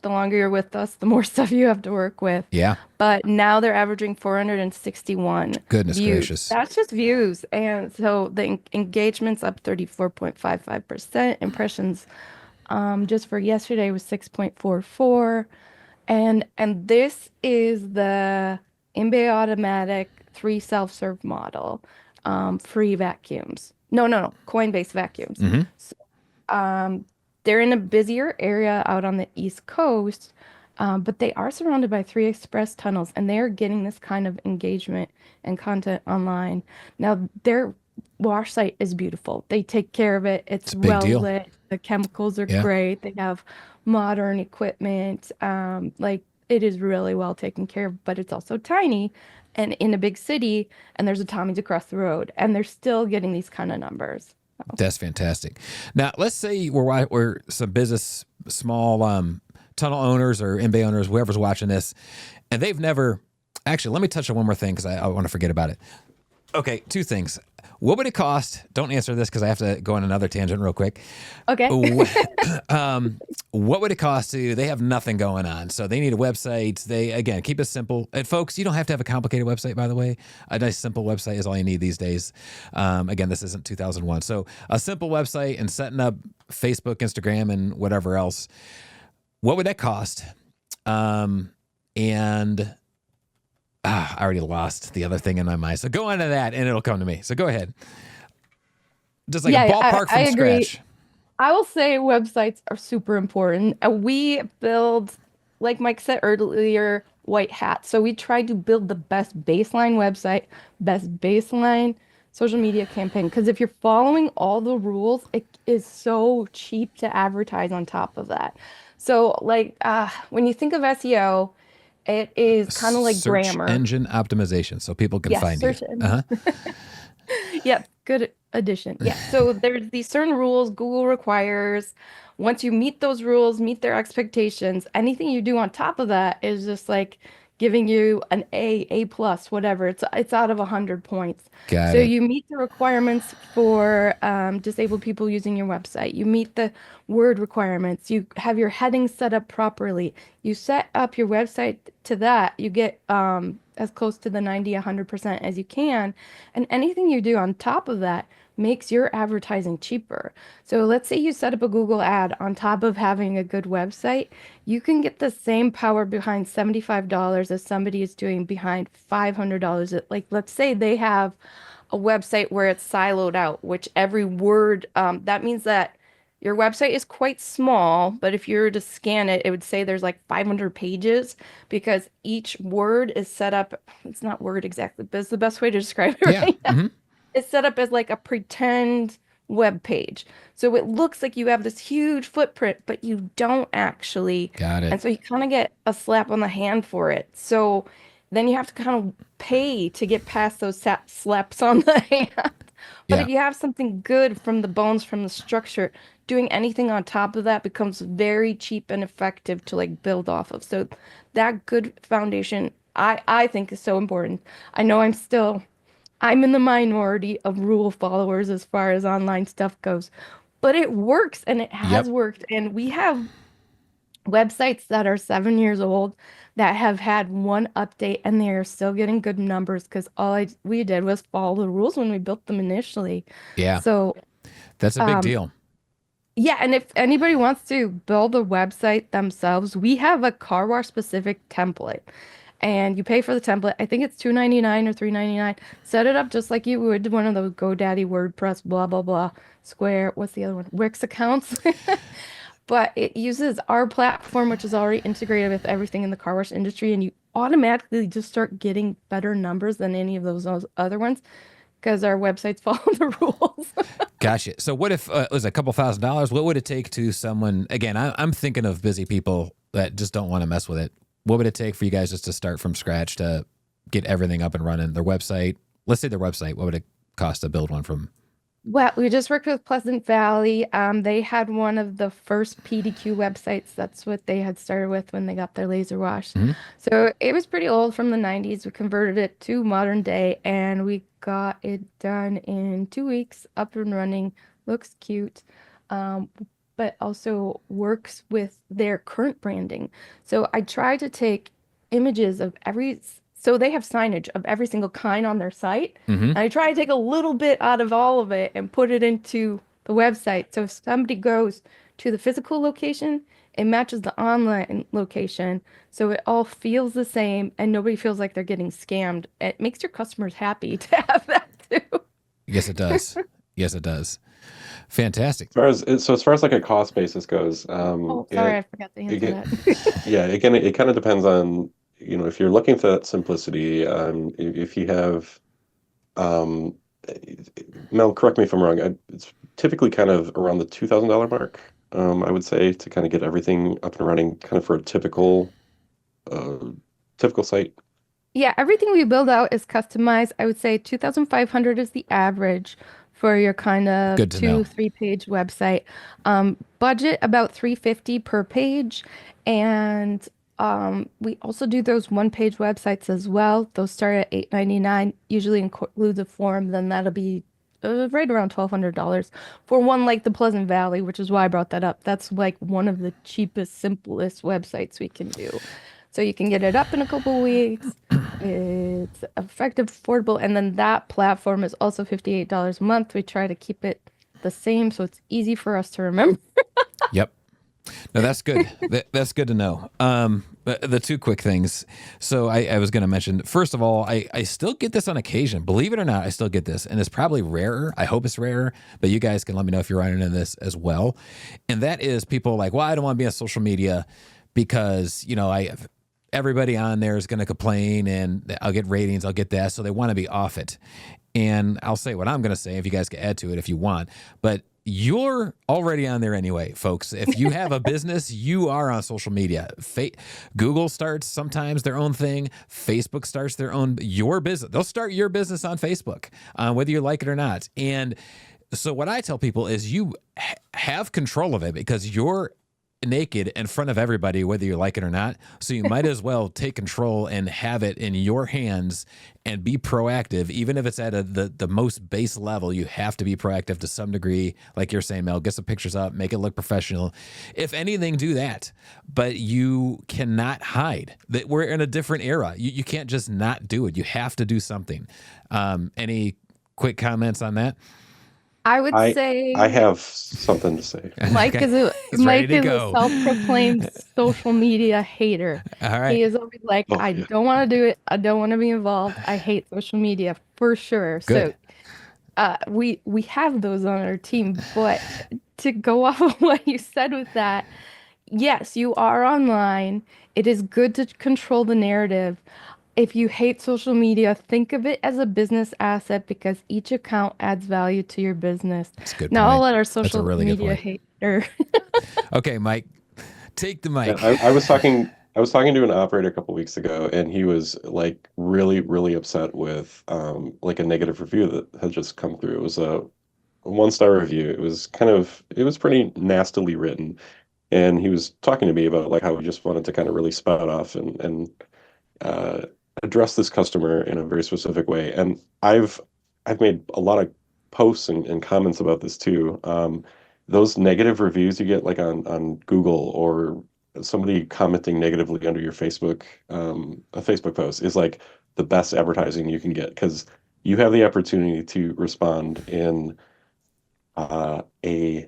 The longer you're with us, the more stuff you have to work with. yeah, But now they're averaging 461 goodness views. gracious. That's just views. And so the engagement's up 34.55%. Impressions just for yesterday was 6.44. And this is the in-bay automatic 3 self-serve model, free vacuums. No, coin-based vacuums. Mm-hmm. So, they're in a busier area out on the East Coast, but they are surrounded by 3 express tunnels, and they're getting this kind of engagement and content online. Now, their wash site is beautiful. They take care of it. It's a big well deal. lit. The chemicals are Yeah. great. They have modern equipment. It is really well taken care of, but it's also tiny and in a big city, and there's a Tommy's across the road, and they're still getting these kind of numbers. That's fantastic. Now, let's say we're some business, small tunnel owners or in-bay owners, whoever's watching this, and they've never. Actually, let me touch on one more thing because I want to forget about it. Okay, 2 things. What would it cost? Don't answer this because I have to go on another tangent real quick. Okay. What would it cost to? They have nothing going on, so they need a website. They again keep it simple. And folks, you don't have to have a complicated website. By the way, a nice simple website is all you need these days. Again, this isn't 2001, so a simple website and setting up Facebook, Instagram, and whatever else. What would that cost? I already lost the other thing in my mind. So go into that and it'll come to me. So go ahead. Just like a ballpark from agree. scratch. I will say websites are super important. We build, like Mike said earlier, white hat. So we try to build the best baseline website, best baseline social media campaign. Because if you're following all the rules, it is so cheap to advertise on top of that. So when you think of SEO, it is kind of like search grammar. Engine optimization, so people can find you. Uh-huh. Yep, good addition. Yeah, so there's these certain rules Google requires. Once you meet those rules, meet their expectations, anything you do on top of that is just like giving you an A plus, whatever. It's out of 100 points. Got So it. you meet the requirements for disabled people using your website. You meet the word requirements. You have your headings set up properly. You set up your website to that. You get as close to the 90, 100% as you can. And anything you do on top of that makes your advertising cheaper. So let's say you set up a Google ad on top of having a good website, you can get the same power behind $75 as somebody is doing behind $500. Like, let's say they have a website where it's siloed out, which every word, that means that your website is quite small, but if you were to scan it, it would say there's like 500 pages because each word is set up. It's not word exactly, but it's the best way to describe it Yeah. right now. Mm-hmm. It's set up as like a pretend web page. So it looks like you have this huge footprint, but you don't actually. Got it. And so you kind of get a slap on the hand for it. So then you have to kind of pay to get past those slaps on the hand. But Yeah. if you have something good from the bones, from the structure, doing anything on top of that becomes very cheap and effective to like build off of. So that good foundation, I think is so important. I know I'm in the minority of rule followers as far as online stuff goes, but it works and it has Yep. worked. And we have websites that are 7 years old that have had one update and they are still getting good numbers because we did was follow the rules when we built them initially. Yeah. So, That's a big um, deal. yeah, and if anybody wants to build a website themselves, we have a car wash specific template. And you pay for the template. I think it's $2.99 or $3.99. Set it up just like you would one of those GoDaddy, WordPress, blah blah blah, Square, what's the other one? Wix accounts. But it uses our platform, which is already integrated with everything in the car wash industry, and you automatically just start getting better numbers than any of those other ones because our websites follow the rules. Gotcha. So what if it was a couple $1,000s? What would it take to someone, again, I'm thinking of busy people that just don't want to mess with it. What would it take for you guys just to start from scratch to get everything up and running? Their website, let's say their website, what would it cost to build one from? Well, we just worked with Pleasant Valley. They had one of the first PDQ websites. That's what they had started with when they got their laser wash. Mhm. So it was pretty old from the 90s. We converted it to modern day and we got it done in 2 weeks, up and running. Looks cute, um, but also works with their current branding. So I try to take images of so they have signage of every single kind on their site. Mm-hmm. And I try to take a little bit out of all of it and put it into the website. So if somebody goes to the physical location, it matches the online location. So it all feels the same and nobody feels like they're getting scammed. It makes your customers happy to have that too. Yes, it does. Yes, it does. Fantastic. As far as like a cost basis goes, Oh, sorry, I forgot to answer again, that. yeah, again, it kind of depends on, if you're looking for that simplicity, if you have, um, Mel, correct me if I'm wrong, it's typically kind of around the $2,000 mark, I would say, to kind of get everything up and running, kind of for a uh, typical site. Yeah, everything we build out is customized. I would say 2,500 is the average for your kind of Good to know. 3 page website. Budget about 350 per page. And we also do those 1 page websites as well. Those start at 8.99. Usually includes a form, then that'll be right around $1,200 for one like the Pleasant Valley, which is why I brought that up. That's like one of the cheapest, simplest websites we can do. So you can get it up in a couple weeks. It's effective, affordable, and then that platform is also $58 a month. We try to keep it the same so it's easy for us to remember. Yep. No, that's good. That's good to know. The two quick things. So I was going to mention, first of all, I still get this on occasion. Believe it or not, I still get this. And it's probably rarer. I hope it's rarer, but you guys can let me know if you're running into this as well. And that is people like, well, I don't want to be on social media because, everybody on there is going to complain and I'll get ratings, I'll get that. So they want to be off it. And I'll say what I'm going to say if you guys can add to it if you want. But you're already on there anyway, folks. If you have a business, you are on social media. Google starts sometimes their own thing. Facebook starts your business. They'll start your business on Facebook, whether you like it or not. And so what I tell people is you have control of it because you're naked in front of everybody, whether you like it or not. So you might as well take control and have it in your hands and be proactive. Even if it's at the most base level, you have to be proactive to some degree. Like you're saying, Mel, get some pictures up, make it look professional. If anything, do that. But you cannot hide that we're in a different era. You can't just not do it. You have to do something. Any quick comments on that? I would I say have something to say. Mike Okay. is a He's ready Mike to is a go. self-proclaimed social media hater. All He right. is always like, Oh, I yeah. don't want to do it. I don't want to be involved. I hate social media for sure. Good. So we have those on our team, but to go off of what you said with that, yes, you are online. It is good to control the narrative. If you hate social media, think of it as a business asset because each account adds value to your business. That's a good Now I'll point. let our That's a social really good media point. hater. Okay, Mike, take the Yeah, mic. I was talking I was talking to an operator a couple weeks ago, and he was like really, really upset with like a negative review that had just come through. It was a one-star review. It was pretty nastily written, and he was talking to me about like how he just wanted to kind of really spout off and uh, address this customer in a very specific way. And I've made a lot of posts and comments about this too. Those negative reviews you get like on Google or somebody commenting negatively under your Facebook a Facebook post is like the best advertising you can get because you have the opportunity to respond in a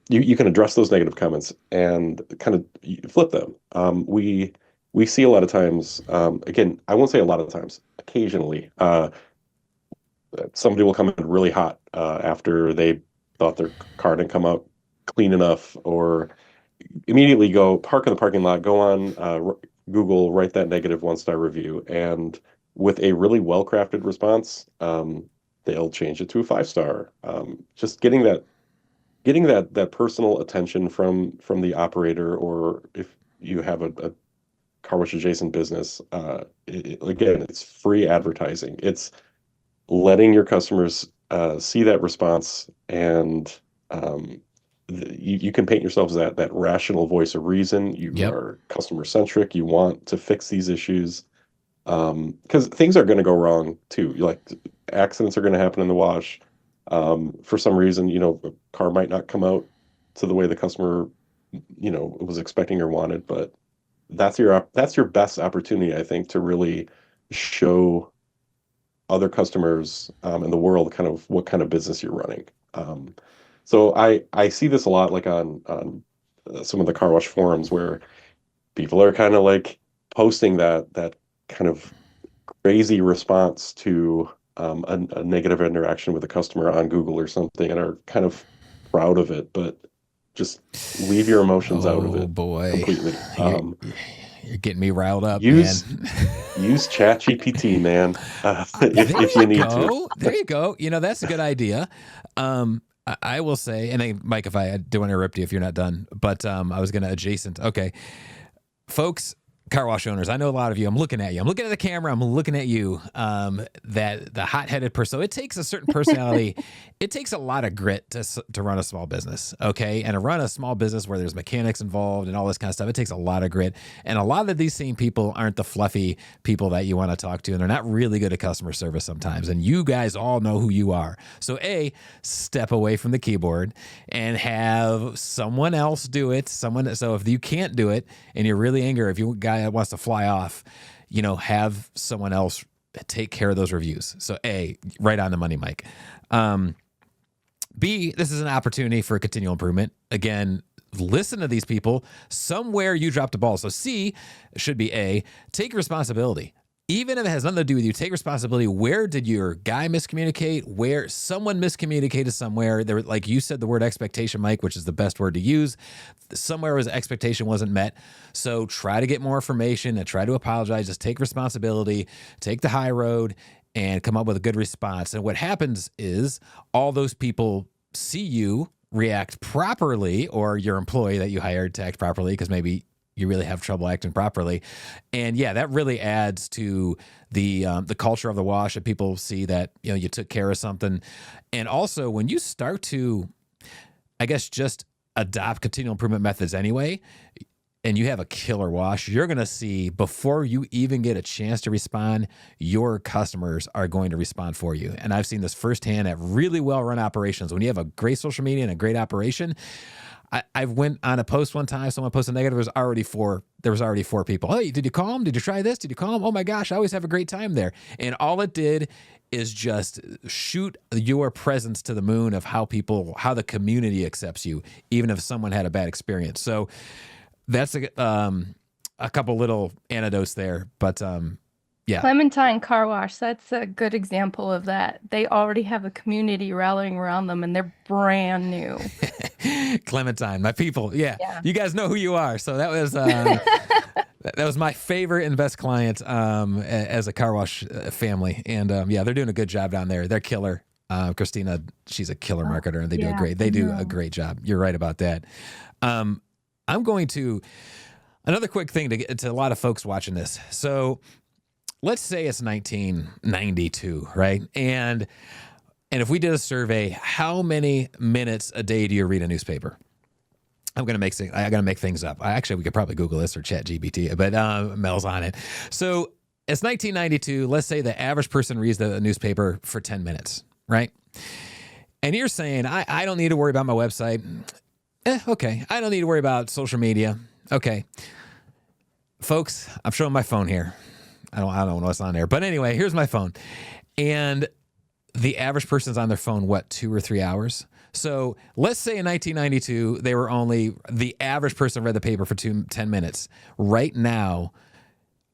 you can address those negative comments and kind of flip them. We see a lot of times, again, I won't say a lot of times, occasionally, somebody will come in really hot after they thought their car didn't come out clean enough, or immediately go park in the parking lot, go on Google, write that negative one-star review, and with a really well-crafted response, they'll change it to a five-star. Just getting that personal attention from the operator, or if you have a car wash adjacent business, again, it's free advertising. It's letting your customers see that response, and you can paint yourself as that rational voice of reason. You Yep. are customer centric. You want to fix these issues because things are going to go wrong too. Like accidents are going to happen in the wash. For some reason, a car might not come out to the way the customer, was expecting or wanted, but that's your best opportunity, I think, to really show other customers in the world kind of what kind of business you're running. So I see this a lot like on some of the car wash forums where people are kind of like posting that kind of crazy response to a negative interaction with a customer on Google or something and are kind of proud of it, but just leave your emotions out of Oh it boy. completely. You're getting me riled up, Use man. use ChatGPT, man, There if you you need to. go. There you go. That's a good idea. I will say, and then Mike, if I do want to interrupt you if you're not done, but I was going to adjacent. Okay, folks, car wash owners, I know a lot of you. I'm looking at you. I'm looking at the camera. I'm looking at you. That the hot-headed person. So it takes a certain personality. It takes a lot of grit to run a small business. Okay, and to run a small business where there's mechanics involved and all this kind of stuff, it takes a lot of grit. And a lot of these same people aren't the fluffy people that you want to talk to, and they're not really good at customer service sometimes. And you guys all know who you are. So step away from the keyboard and have someone else do it. So if you can't do it and you're really angry, if you guy that wants to fly off, have someone else take care of those reviews. So right on the money, Mike. B, this is an opportunity for continual improvement. Again, listen to these people. Somewhere you dropped a ball. So C should be take responsibility. Even if it has nothing to do with you, take responsibility. Where did your guy miscommunicate? Where someone miscommunicated somewhere? There, like you said, the word expectation, Mike, which is the best word to use. Somewhere his expectation wasn't met. So try to get more information and try to apologize. Just take responsibility, take the high road, and come up with a good response. And what happens is all those people see you react properly, or your employee that you hired to act properly, because maybe you really have trouble acting properly. And that really adds to the culture of the wash, that people see that, you took care of something. And also when you start to, I guess, just adopt continual improvement methods anyway, and you have a killer wash, you're going to see before you even get a chance to respond, your customers are going to respond for you. And I've seen this firsthand at really well-run operations. When you have a great social media and a great operation, I went on a post one time. Someone posted negative. There was already four people. Hey, did you call him? Did you try this? Did you call him? Oh my gosh, I always have a great time there. And all it did is just shoot your presence to the moon of how the community accepts you, even if someone had a bad experience. So that's a couple little anecdotes there, but yeah. Clementine Car Wash, that's a good example of that. They already have a community rallying around them and they're brand new. Clementine, my people. Yeah. You guys know who you are. So that was that was my favorite and best client as a car wash family. And they're doing a good job down there. They're killer. Christina, she's a killer marketer, and they do a great job. You're right about that. I'm going to Another quick thing to get to a lot of folks watching this. So let's say it's 1992, right? And if we did a survey, how many minutes a day do you read a newspaper? I gotta make things up. We could probably Google this or Chat GPT, but Mel's on it. So it's 1992. Let's say the average person reads the newspaper for 10 minutes, right? And you're saying, I don't need to worry about my website. Okay. I don't need to worry about social media. Okay. Folks, I'm showing my phone here. I don't know what's on there. But anyway, here's my phone. And the average person's on their phone, 2 or 3 hours? So let's say in 1992, the average person read the paper for 10 minutes. Right now,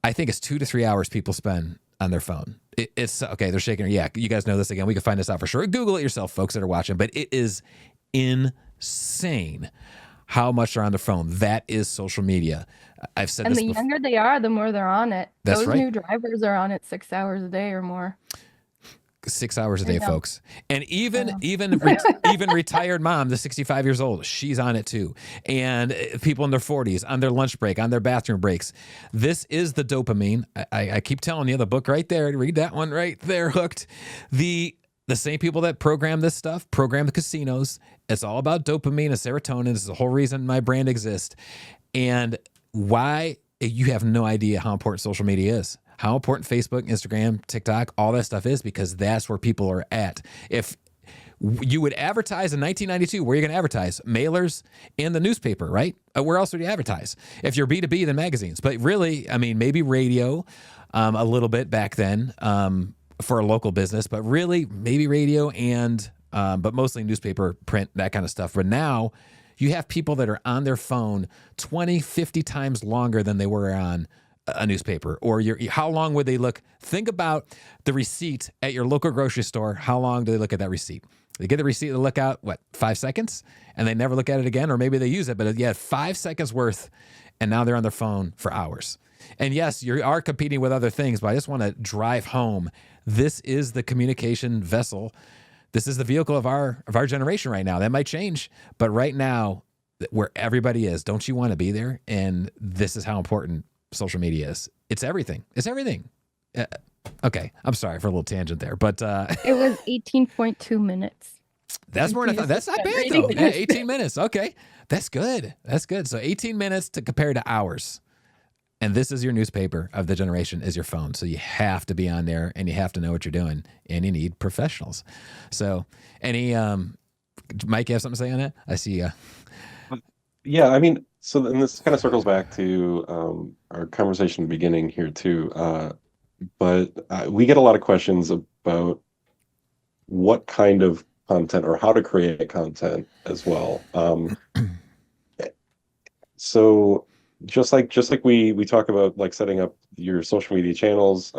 I think it's 2 to 3 hours people spend on their phone. It's okay. They're shaking. Yeah, you guys know this again. We can find this out for sure. Google it yourself, folks that are watching. But it is insane how much they're on their phone. That is social media. I've said this before. And the younger they are, the more they're on it. That's Those right. new drivers are on it 6 hours a day or more. 6 hours a day, folks. And even retired mom, the 65 years old, she's on it too. And people in their 40s, on their lunch break, on their bathroom breaks. This is the dopamine. I keep telling you, the book right there, read that one right there, Hooked. The same people that program this stuff, program the casinos. It's all about dopamine and serotonin. This is the whole reason my brand exists. And why you have no idea how important social media is. How important Facebook, Instagram, TikTok, all that stuff is, because that's where people are at. If you would advertise in 1992, where are you going to advertise? Mailers in the newspaper, right? Where else would you advertise? If you're B2B, then magazines. But really, I mean, maybe radio a little bit back then for a local business, but really maybe radio but mostly newspaper, print, that kind of stuff. But now you have people that are on their phone 20, 50 times longer than they were on a newspaper. Or how long would they look? Think about the receipt at your local grocery store. How long do they look at that receipt? They get the receipt to look out, 5 seconds? And they never look at it again? Or maybe they use it, but 5 seconds worth, and now they're on their phone for hours. And yes, you are competing with other things, but I just want to drive home. This is the communication vessel. This is the vehicle of our generation right now. That might change, but right now, where everybody is, don't you want to be there? And this is how important social media is. It's everything. It's everything. Okay, I'm sorry for a little tangent there, but it was 18.2 minutes. That's more than that's not bad though. Yeah, 18 minutes. Okay, that's good. That's good. So 18 minutes to compare to hours. And this is your newspaper of the generation, is your phone. So you have to be on there, and you have to know what you're doing, and you need professionals. So Mike, you have something to say on that? I see. Yeah, I mean, and this kind of circles back to our conversation at the beginning here too. But we get a lot of questions about what kind of content or how to create content as well. So just like we talk about like setting up your social media channels,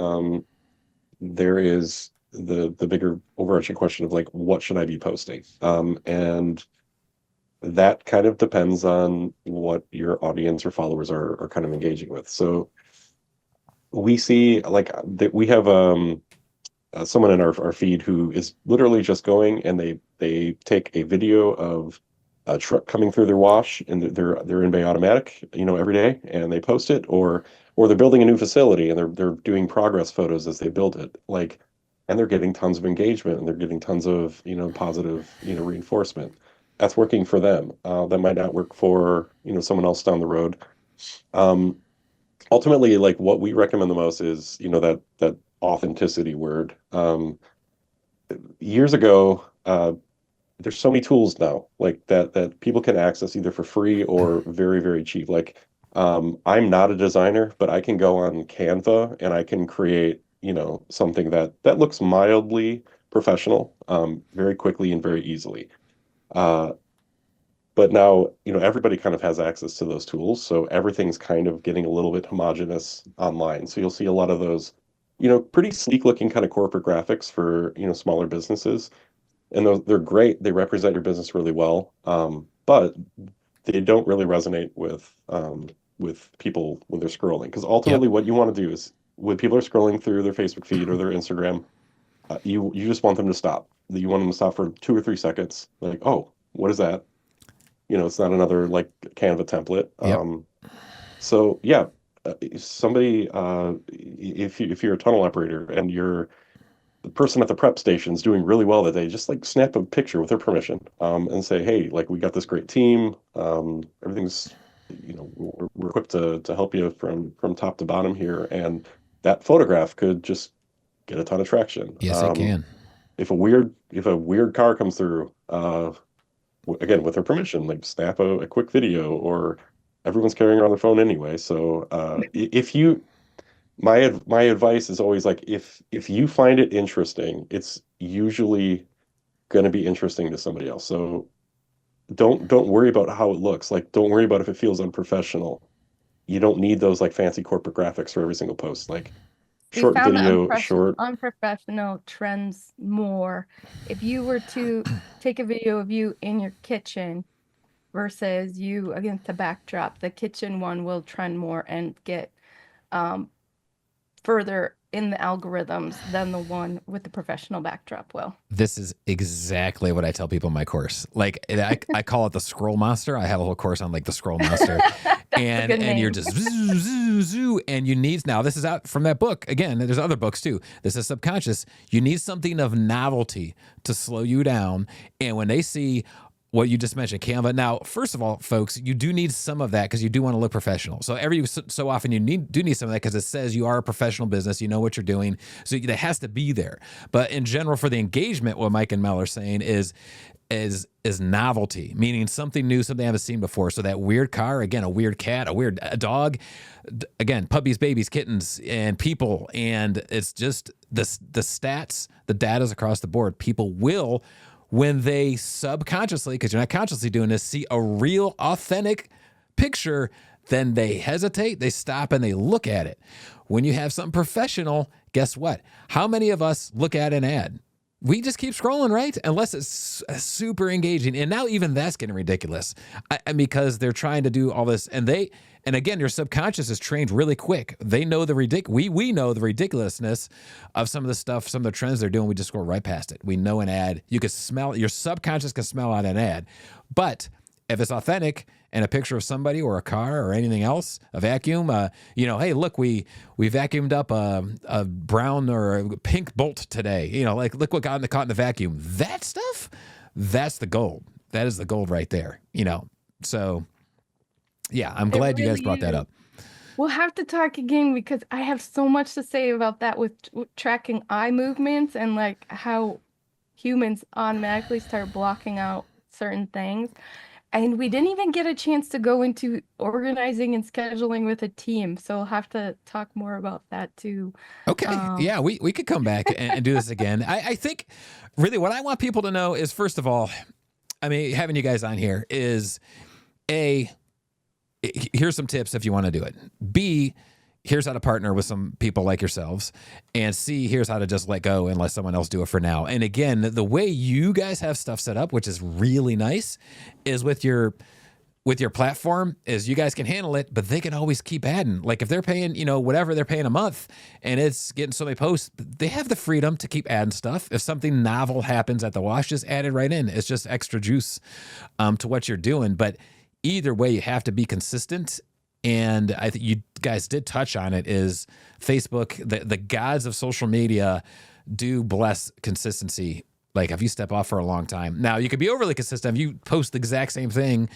there is the bigger overarching question of like, what should I be posting? And that kind of depends on what your audience or followers are kind of engaging with. So we see like that we have someone in our feed who is literally just going and they take a video of a truck coming through their wash, and they're in bay automatic, every day, and they post it, or they're building a new facility and they're doing progress photos as they build it, and they're getting tons of engagement, and they're getting tons of positive reinforcement. That's working for them. That might not work for someone else down the road. Ultimately, like what we recommend the most is that authenticity word. Years ago, there's so many tools now like that people can access either for free or very, very cheap. Like I'm not a designer, but I can go on Canva and I can create something that looks mildly professional very quickly and very easily. But now, everybody kind of has access to those tools. So everything's kind of getting a little bit homogenous online. So you'll see a lot of those, pretty sleek looking kind of corporate graphics for, smaller businesses. And they're great. They represent your business really well. But they don't really resonate with people when they're scrolling. Because ultimately what you want to do is when people are scrolling through their Facebook feed or their Instagram, you just want them to stop. You want them to stop for 2 or 3 seconds. Like, oh, what is that? It's not another like Canva template. Yep. So yeah, somebody, if you're a tunnel operator and the person at the prep station is doing really well that day, just like snap a picture with their permission, and say, hey, like we got this great team. Everything's, we're equipped to help you from top to bottom here, and that photograph could just get a ton of traction. Yes, it can. If a weird car comes through, again with their permission, like snap a quick video, or everyone's carrying around their phone anyway. So if you my advice is always like if you find it interesting, it's usually going to be interesting to somebody else. So don't worry about how it looks. Like don't worry about if it feels unprofessional. You don't need those like fancy corporate graphics for every single post. Like We short found the video, short. unprofessional trends more. If you were to take a video of you in your kitchen versus you against a backdrop, the kitchen one will trend more and get further in the algorithms than the one with the professional backdrop will. This is exactly what I tell people in my course. Like I call it the scroll monster. I have a whole course on like the scroll monster. and you're just zoo, zoo, zoo. And you need, now this is out from that book. Again, there's other books too. This is subconscious. You need something of novelty to slow you down. And when they see what you just mentioned, Canva. Now, first of all, folks, you do need some of that because you do want to look professional. So every so often you do need some of that because it says you are a professional business, you know what you're doing. So that has to be there. But in general, for the engagement, what Mike and Mel are saying is novelty, meaning something new, something I haven't seen before. So that weird car, again, a weird cat, a dog, again, puppies, babies, kittens, and people. And it's just the stats, the data's across the board. People will, when they subconsciously, because you're not consciously doing this, see a real authentic picture, then they hesitate, they stop, and they look at it. When you have something professional, guess what? How many of us look at an ad? We just keep scrolling, right? Unless it's super engaging. And now even that's getting ridiculous because they're trying to do all this. And again, your subconscious is trained really quick. They know we know the ridiculousness of some of the stuff, some of the trends they're doing. We just scroll right past it. We know an ad. You can smell, your subconscious can smell out an ad. But if it's authentic and a picture of somebody or a car or anything else, a vacuum, hey, look, we vacuumed up a brown or a pink bolt today. Like look what got caught in the vacuum. That stuff, that's the gold. That is the gold right there. So yeah, I'm glad you guys brought that up. We'll have to talk again because I have so much to say about that with tracking eye movements and like how humans automatically start blocking out certain things. And we didn't even get a chance to go into organizing and scheduling with a team. So we'll have to talk more about that too. Okay. Yeah, we could come back and do this again. I think really what I want people to know is, first of all, I mean, having you guys on here is here's some tips if you want to do it. B, here's how to partner with some people like yourselves. And C, here's how to just let go and let someone else do it for now. And again, the way you guys have stuff set up, which is really nice, is with your platform is you guys can handle it, but they can always keep adding. Like if they're paying, whatever they're paying a month and it's getting so many posts, they have the freedom to keep adding stuff. If something novel happens at the wash, just add it right in. It's just extra juice to what you're doing. But either way, you have to be consistent. And I think you guys did touch on it, is Facebook, the gods of social media do bless consistency. Like if you step off for a long time. Now, you could be overly consistent. If you post the exact same thing,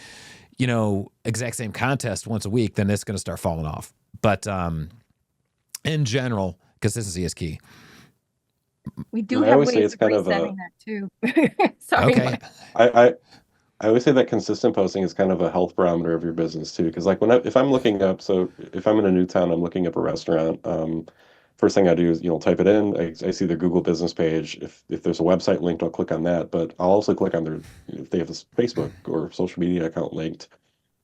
exact same contest once a week, then it's going to start falling off. But in general, consistency is key. We do have ways of resetting that too. Sorry. Okay. I always say that consistent posting is kind of a health barometer of your business too. Because like if I'm looking up, so if I'm in a new town, I'm looking up a restaurant. First thing I do is type it in. I see their Google business page. If there's a website linked, I'll click on that. But I'll also click on their, if they have a Facebook or social media account linked.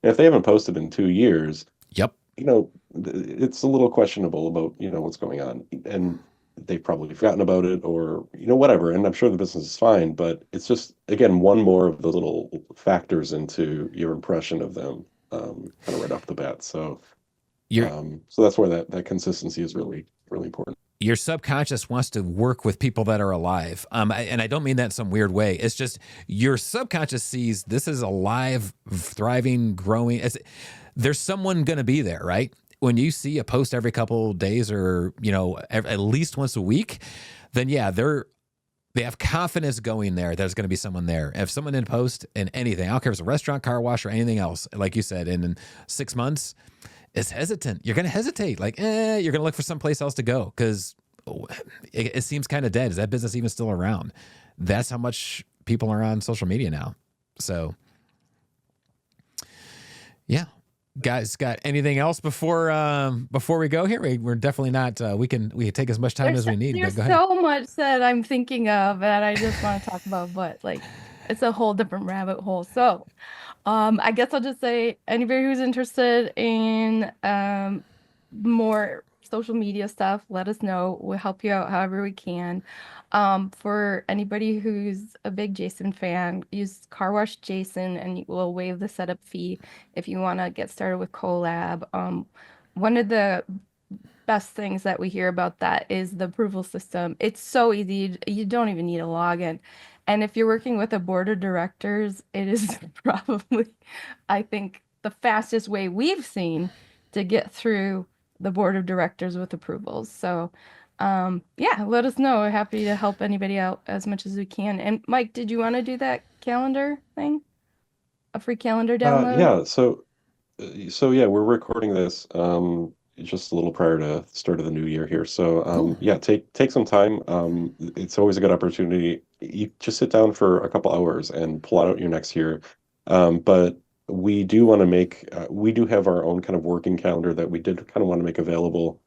And if they haven't posted in 2 years, yep, it's a little questionable about what's going on, and they've probably forgotten about it or whatever. And I'm sure the business is fine, but it's just, again, one more of the little factors into your impression of them, kind of right off the bat. So so that's where that consistency is really, really important. Your subconscious wants to work with people that are alive. And I don't mean that in some weird way. It's just your subconscious sees this is alive, thriving, growing. there's someone going to be there, right? When you see a post every couple days or, at least once a week, then yeah, they have confidence going there. There's going to be someone there. If someone didn't post in anything, I don't care if it's a restaurant, car wash, or anything else, like you said, in 6 months, it's hesitant. You're going to hesitate. Like, you're going to look for someplace else to go because it seems kind of dead. Is that business even still around? That's how much people are on social media now. So, yeah. Guys, got anything else before we go here? We're definitely not. We can take as much time as we need. There's go ahead. so much that I'm thinking of that I just want to talk about, but like it's a whole different rabbit hole. So, I guess I'll just say anybody who's interested in more social media stuff, let us know. We'll help you out however we can. For anybody who's a big Jason fan, use Car Wash Jason and we'll waive the setup fee if you want to get started with Collab. One of the best things that we hear about that is the approval system. It's so easy. You don't even need a login. And if you're working with a board of directors, it is probably, I think, the fastest way we've seen to get through the board of directors with approvals. So yeah, let us know. We're happy to help anybody out as much as we can. And Mike, did you want to do that calendar thing? A free calendar download? Yeah. So yeah, we're recording this just a little prior to the start of the new year here. So Cool. yeah, take some time. It's always a good opportunity. You just sit down for a couple hours and pull out your next year. But we do want to we do have our own kind of working calendar that we did kind of want to make available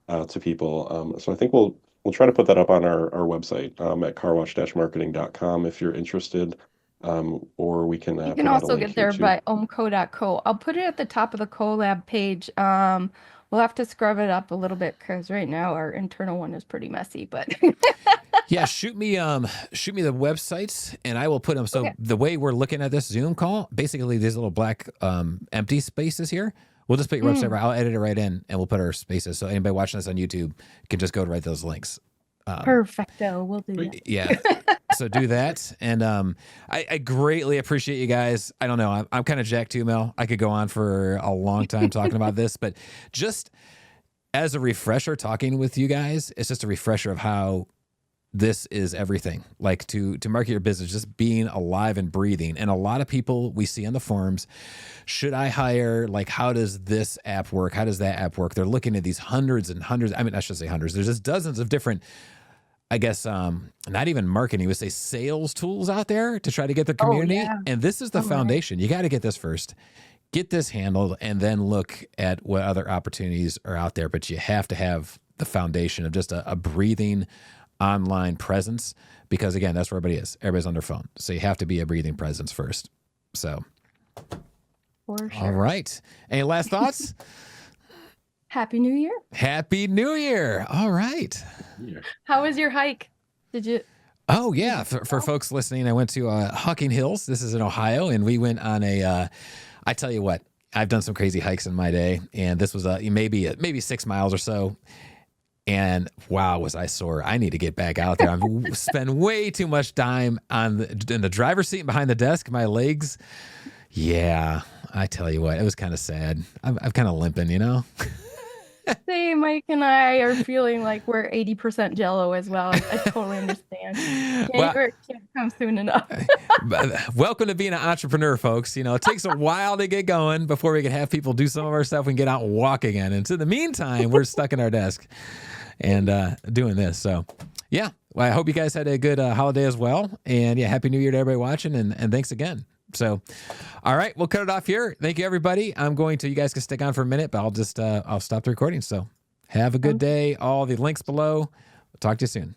to people. So I think we'll try to put that up on our website at carwash-marketing.com if you're interested. Or we can You can put out a also link get here there too. by ohmco.co. I'll put it at the top of the Collab page. We'll have to scrub it up a little bit because right now our internal one is pretty messy, but Yeah, shoot me the websites and I will put them. So okay. the way we're looking at this Zoom call, basically these little black empty spaces here, we'll just put your website right. I'll edit it right in and we'll put our spaces. So anybody watching this on YouTube can just go to write those links. Perfecto. We'll do that. Yeah. So do that. And I greatly appreciate you guys. I don't know. I'm kind of jacked too, Mel. I could go on for a long time talking about this, but just as a refresher talking with you guys, it's just a refresher of how this is everything. Like to market your business, just being alive and breathing. And a lot of people we see on the forums, should I hire, like, how does this app work? How does that app work? They're looking at these hundreds and hundreds. I mean, I should say hundreds. There's just dozens of different, I guess, not even marketing, we would say sales tools out there to try to get the community. Yeah. And this is the foundation. You got to get this first, get this handled, and then look at what other opportunities are out there. But you have to have the foundation of just a breathing online presence, because again, that's where everybody is. Everybody's on their phone. So you have to be a breathing presence first. So, For sure. All right. Any last thoughts? Happy New Year. Happy New Year. All right. How was your hike? Did you? Oh, yeah. For folks listening, I went to Hocking Hills. This is in Ohio. And we went on I tell you what, I've done some crazy hikes in my day. And this was maybe 6 miles or so. And wow, was I sore. I need to get back out there. I spend way too much time in the driver's seat behind the desk. My legs. Yeah, I tell you what, it was kind of sad. I'm kind of limping, Say, Mike and I are feeling like we're 80% Jello as well. I totally understand. January can't come soon enough. Welcome to being an entrepreneur, folks. It takes a while to get going before we can have people do some of our stuff and get out and walk again. And so in the meantime, we're stuck in our desk and doing this. So, yeah, well, I hope you guys had a good holiday as well. And yeah, Happy New Year to everybody watching. And thanks again. So, all right, we'll cut it off here. Thank you, everybody. You guys can stick on for a minute, but I'll stop the recording. So have a good day. All the links below. Talk to you soon.